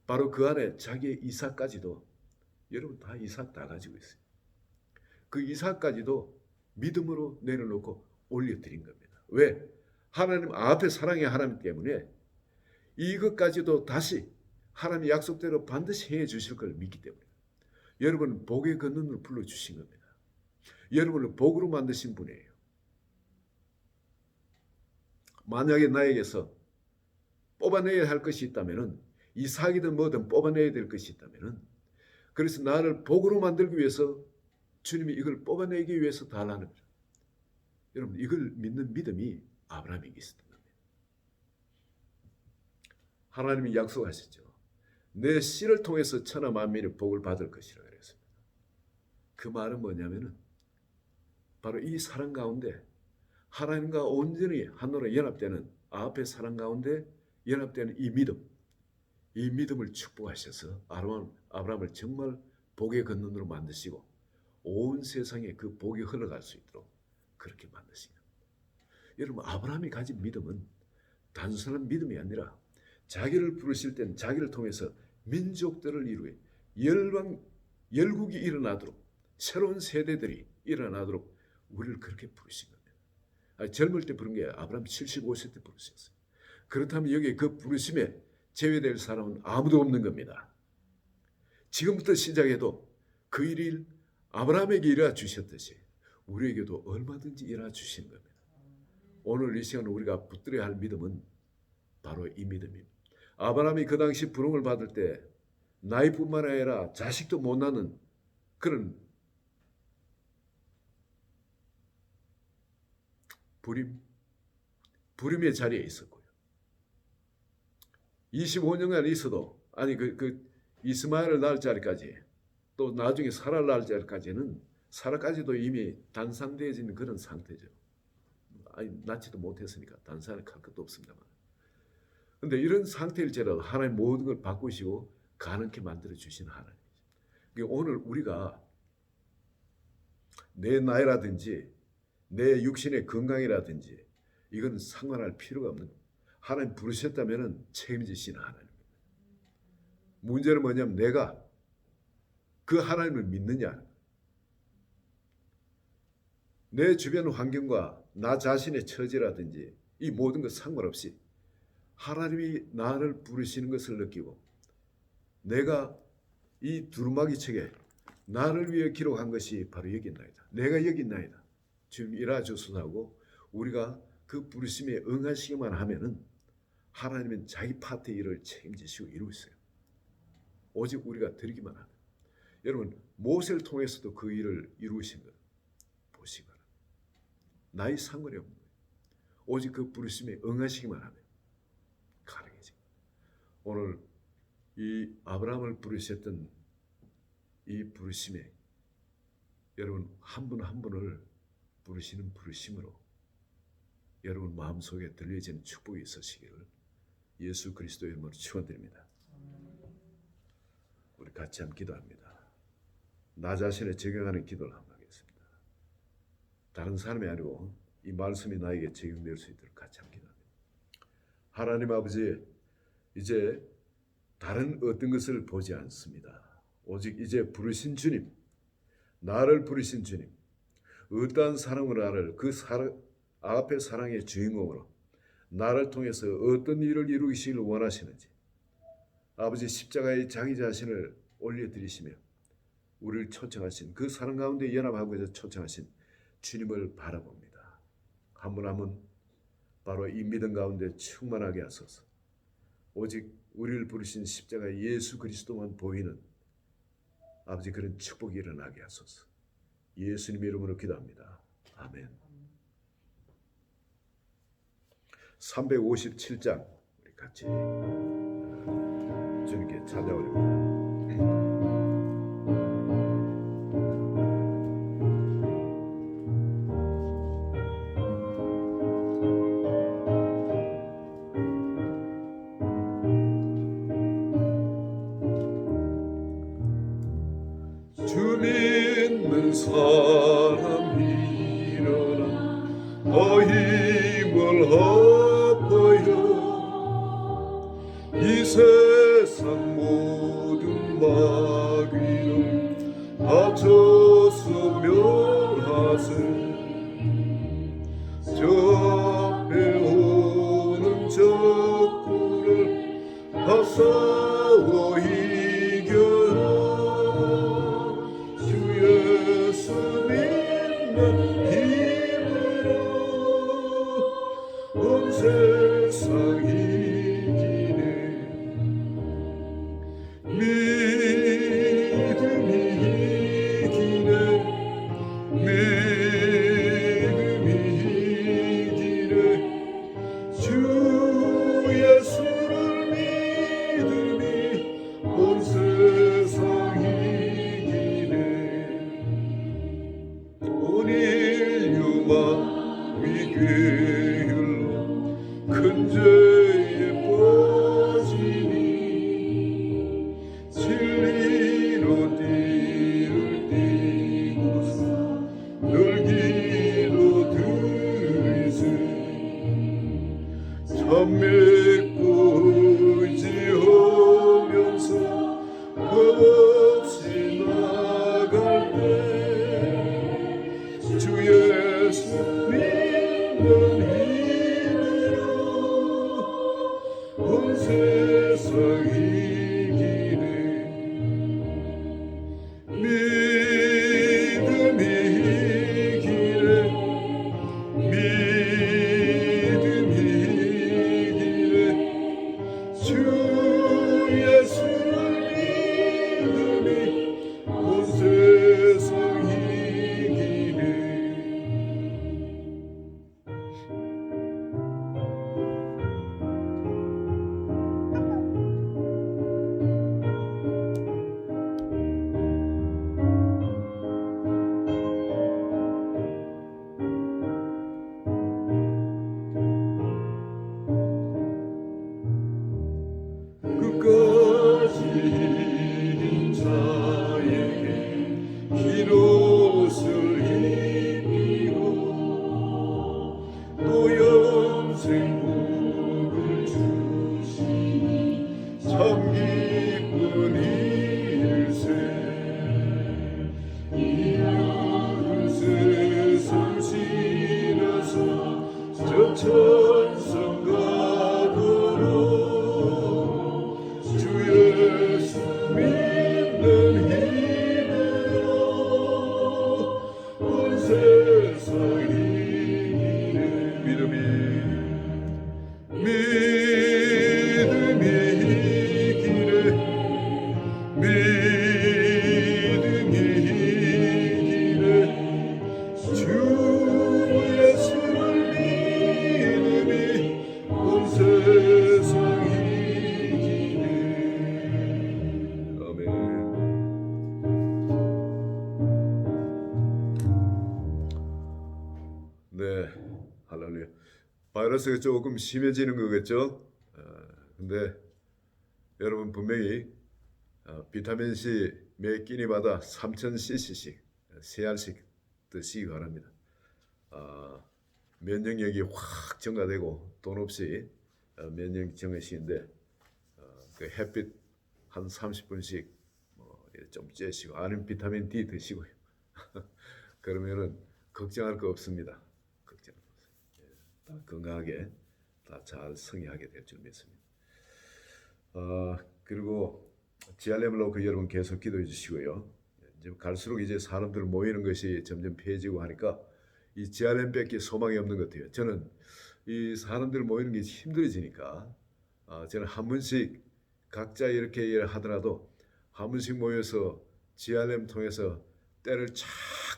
바로 그 안에 자기의 이삭까지도 여러분 다 이삭 다 가지고 있어요. 그 이삭까지도 믿음으로 내려놓고 올려드린 겁니다. 왜? 하나님 아가페 사랑의 하나님 때문에 이것까지도 다시 하나님의 약속대로 반드시 해 주실 걸 믿기 때문에 여러분 복의 근원으로 불러주신 겁니다. 여러분을 복으로 만드신 분이에요. 만약에 나에게서 뽑아내야 할 것이 있다면 이삭이든 뭐든 뽑아내야 될 것이 있다면 그래서 나를 복으로 만들기 위해서 주님이 이걸 뽑아내기 위해서 달라는 거죠. 여러분 이걸 믿는 믿음이 아브라함에게 있었던 겁니다. 하나님이 약속하셨죠. 내 씨를 통해서 천하 만민의 복을 받을 것이라 그랬습니다. 그 말은 뭐냐면은 바로 이 사랑 가운데 하나님과 온전히 하나로 연합되는 아가페 사랑 가운데 연합되는 이 믿음을 축복하셔서 아브라함을 정말 복의 근원으로 만드시고 온 세상에 그 복이 흘러갈 수 있도록 그렇게 만드신 겁니다. 여러분 아브라함이 가진 믿음은 단순한 믿음이 아니라 자기를 부르실 때는 자기를 통해서 민족들을 이루게 열국이 일어나도록 새로운 세대들이 일어나도록 우리를 그렇게 부르신 겁니다. 젊을 때 부른 게 아브라함 75세 때 부르셨어요. 그렇다면 여기 그 부르심에 제외될 사람은 아무도 없는 겁니다. 지금부터 시작해도 그 일을 아브라함에게 일하 주셨듯이 우리에게도 얼마든지 일하 주시는 겁니다. 오늘 이 시간 우리가 붙들어야 할 믿음은 바로 이 믿음입니다. 아브라함이 그 당시 부름을 받을 때 나이뿐만 아니라 자식도 못 낳는 그런 불임의 자리에 있었고요. 25년간 있어도 그 이스마엘을 낳을 자리까지 또 나중에 사라를 낳을 자리까지는 사라까지도 이미 단상되어진 그런 상태죠. 낳지도 못했으니까 단상을 할 것도 없습니다만. 그런데 이런 상태일지라도 하나님 모든 걸 바꾸시고 가능케 만들어 주신 하나님이죠. 오늘 우리가 내 나이라든지 내 육신의 건강이라든지 이건 상관할 필요가 없는 겁니다. 하나님 부르셨다면 책임지시는 하나님입니다. 문제는 뭐냐면 내가 그 하나님을 믿느냐. 내 주변 환경과 나 자신의 처지라든지 이 모든 것 상관없이 하나님이 나를 부르시는 것을 느끼고 내가 이 두루마기책에 나를 위해 기록한 것이 바로 여기 있나이다. 내가 여기 있나이다. 주님 일하 주소서하고 우리가 그 부르심에 응하시기만 하면은 하나님은 자기 파트의 일을 책임지시고 이루시어요. 오직 우리가 드리기만 하면. 여러분 모세를 통해서도 그 일을 이루신 것 보시기 바랍니다. 나이 상관이 없는 거예요. 오직 그 부르심에 응하시기만 하면 가능해집니다. 오늘 이 아브라함을 부르셨던 이 부르심에 여러분 한 분 한 분을 부르시는 부르심으로 여러분 마음속에 들려지는 축복이 있으시기를 예수 그리스도의 이름으로 축원드립니다. 우리 같이 한번 기도합니다. 나 자신에 적용하는 기도를 한번 하겠습니다. 다른 사람이 아니고 이 말씀이 나에게 적용될 수 있도록 같이 한번 기도합니다. 하나님 아버지, 이제 다른 어떤 것을 보지 않습니다. 오직 이제 부르신 주님, 나를 부르신 주님, 어떠한 사랑을 나를 그 아가페 사랑의 주인공으로 나를 통해서 어떤 일을 이루시길 원하시는지 아버지 십자가에 자기 자신을 올려드리시며 우리를 초청하신 그 사랑 가운데 연합하고 있어 초청하신 주님을 바라봅니다. 한 분 한 분 바로 이 믿음 가운데 충만하게 하소서. 오직 우리를 부르신 십자가 예수 그리스도만 보이는 아버지 그런 축복이 일어나게 하소서. 예수님 이름으로 기도합니다. 아멘. 357장 우리 같이 주님께 찾아올립니다. 주 믿는 사람 일어나 너 힘을 합하여 이 세상 모든 마귀를 다쳐서 멸하세 저 앞에 오는 적군을 다 싸워 이겨라 주 예수 믿는 힘으로 온 세상 이기네 믿음이 이기네 믿음이 이기네 주 예수를 믿음이 온 세상 이기네 온 인류만 위궤율로 큰 죄에 빠지니 진리로 띠를 띠고서 늘 기도 드리세 참 믿고 의지하면서 겁없이 나갈 때 주 예수 믿는 힘으로 온 세상 이기네 믿음이 이기네 믿음이 이기네 주 예수를 믿음이 온 세상 이기네 끝까지 자에게 흰 옷을 입히고 또 영생 복을 주시니 참 기쁜 일세 이유를 세상 지나서 저 천성 가도록 주 예수 믿는 힘으로 온 세상 이기네 믿음이 이기네 믿음이 이기네 주 예수를 믿음이 온 세상 이기네 아멘. 네, 할렐루야. 바이러스가 조금 심해지는 거겠죠? 근데 여러분 분명히 비타민 C 매 끼니마다 3000cc씩 3알씩 드시기 바랍니다. 면역력이 확 증가되고 돈 없이 면역 정해시는데 그 햇빛 한 30분씩 좀 쬐시고 아니면 비타민 D 드시고요. 그러면은 걱정할 거 없습니다. 걱정 없습니다. 다 건강하게 다 잘 승리하게 될 줄 믿습니다. 그리고 GRM을 놓고 여러분 계속 기도해 주시고요. 이제 갈수록 이제 사람들 모이는 것이 점점 폐해지고 하니까 이 GRM밖에 소망이 없는 것 같아요. 저는 이 사람들 모이는 게 힘들어지니까 저는 한 번씩 각자 이렇게 하더라도 한 번씩 모여서 GRM 통해서 때를 착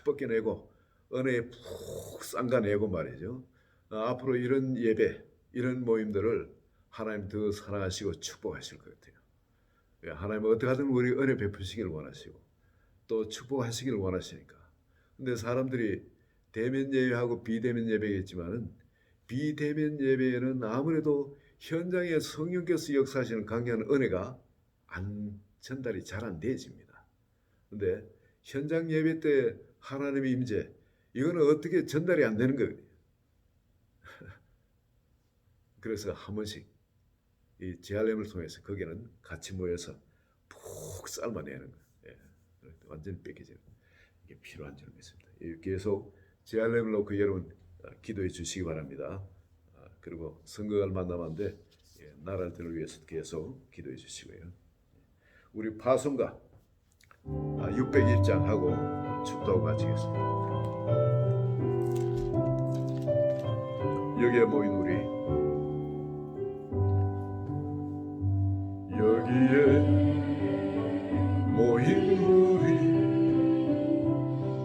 벗겨내고 은혜에 푹 쌍가내고 말이죠. 앞으로 이런 예배, 이런 모임들을 하나님 더 사랑하시고 축복하실 것 같아요. 하나님은 어떻게 하든 우리 은혜 베푸시기를 원하시고 또 축복하시기를 원하시니까. 근데 사람들이 대면 예배하고 비대면 예배겠지만은 비대면 예배에는 아무래도 현장에 성령께서 역사하시는 강력한 은혜가 안 전달이 잘 안 되집니다. 근데 현장 예배 때 하나님의 임재, 이거는 어떻게 전달이 안 되는 거예요. 그래서 한 번씩 이 GRM을 통해서 거기는 같이 모여서 푹 삶아내는 거예요. 예, 완전히 뺏기지는 이게 필요한 줄 믿습니다. 계속 GRM을 놓고 여러분 기도해 주시기 바랍니다. 그리고 선거가 얼마 남았는데 나라들을 위해서 계속 기도해 주시고요. 우리 파송가 601장 하고 축도하고 마치겠습니다. 여기에 모인 우리, 여기에 모인 우리,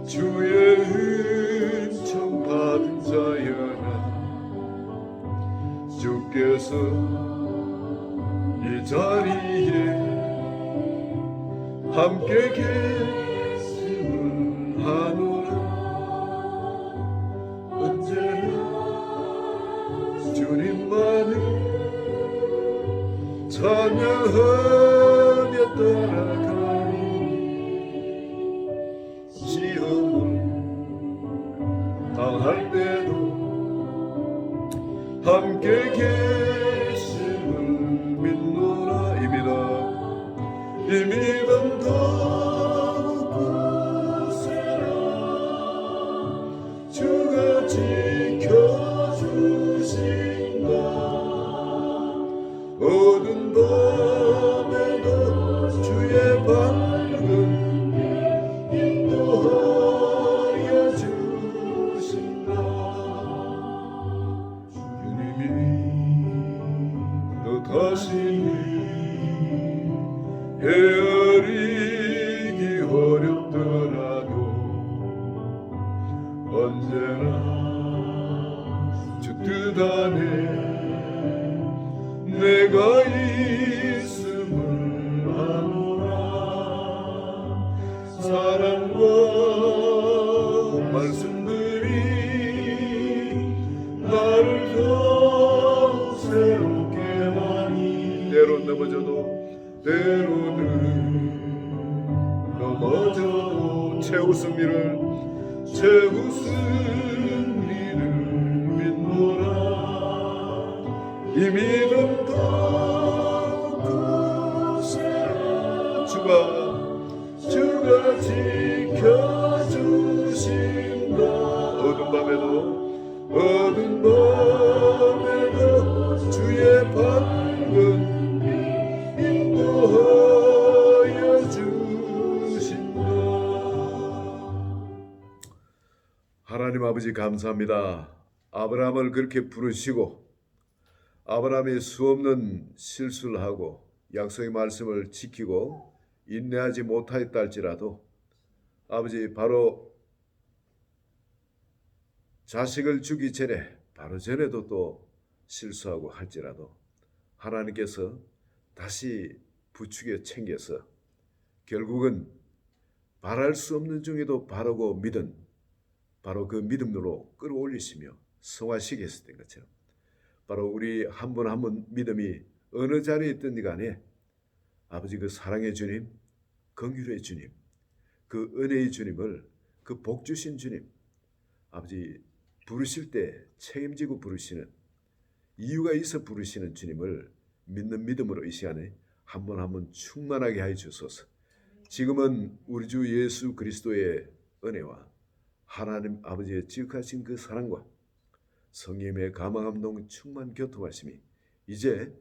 주의 은총 받은 자여라. 주께서 이 자리에 함께 계심을 하노라. 언제나 주님만을 찬양하며 따라가리. 시험을 당할 때도 함께 계심을 믿노라. 이 믿음 더욱 굳세라. 주가 지켜주신다. 어두운 밤에도 주의 밝은 인도하여 주신다. 주님이 또 다시 헤아리기 어렵더라도 언제나 주 뜻 안에 내가 있음을 아노라. 사랑과 말씀들이 나를 더욱 새롭게 하니. 때론 넘어져도 때로는 넘어져도 채웃음이를 믿노라. 이 믿음 더욱 굳세라. 주가 지켜주신다. 어두운 밤에도 주의 밝은 인도하여 주신다. 하나님 아버지 감사합니다. 아브라함을 그렇게 부르시고 아브라함이 수없는 실수를 하고 약속의 말씀을 지키고 인내하지 못하였다 할지라도 아버지 바로 자식을 주기 전에 바로 전에도 또 실수하고 할지라도 하나님께서 다시 부추겨 챙겨서 결국은 바랄 수 없는 중에도 바르고 믿은 바로 그 믿음으로 끌어올리시며 성화시게 했을 것처럼 바로 우리 한 분 한 분 믿음이 어느 자리에 있든지 간에 아버지 그 사랑의 주님, 긍휼의 주님, 그 은혜의 주님을 그 복 주신 주님 아버지 부르실 때 책임지고 부르시는 이유가 있어 부르시는 주님을 믿는 믿음으로 이 시간에 한 번 한 번 충만하게 하여 주소서. 지금은 우리 주 예수 그리스도의 은혜와 하나님 아버지의 지극하신 그 사랑과 성령의 감화감동 충만 교통하심이 이제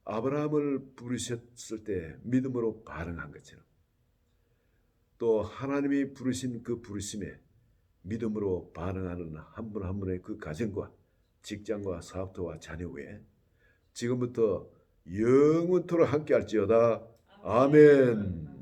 아브라함을 부르셨을 때 믿음으로 반응한 것처럼 또 하나님이 부르신 그 부르심에 믿음으로 반응하는 한 분 한 분의 그 가정과 직장과 사업터와 자녀 외에 지금부터 영원토록 함께할지어다. 아멘.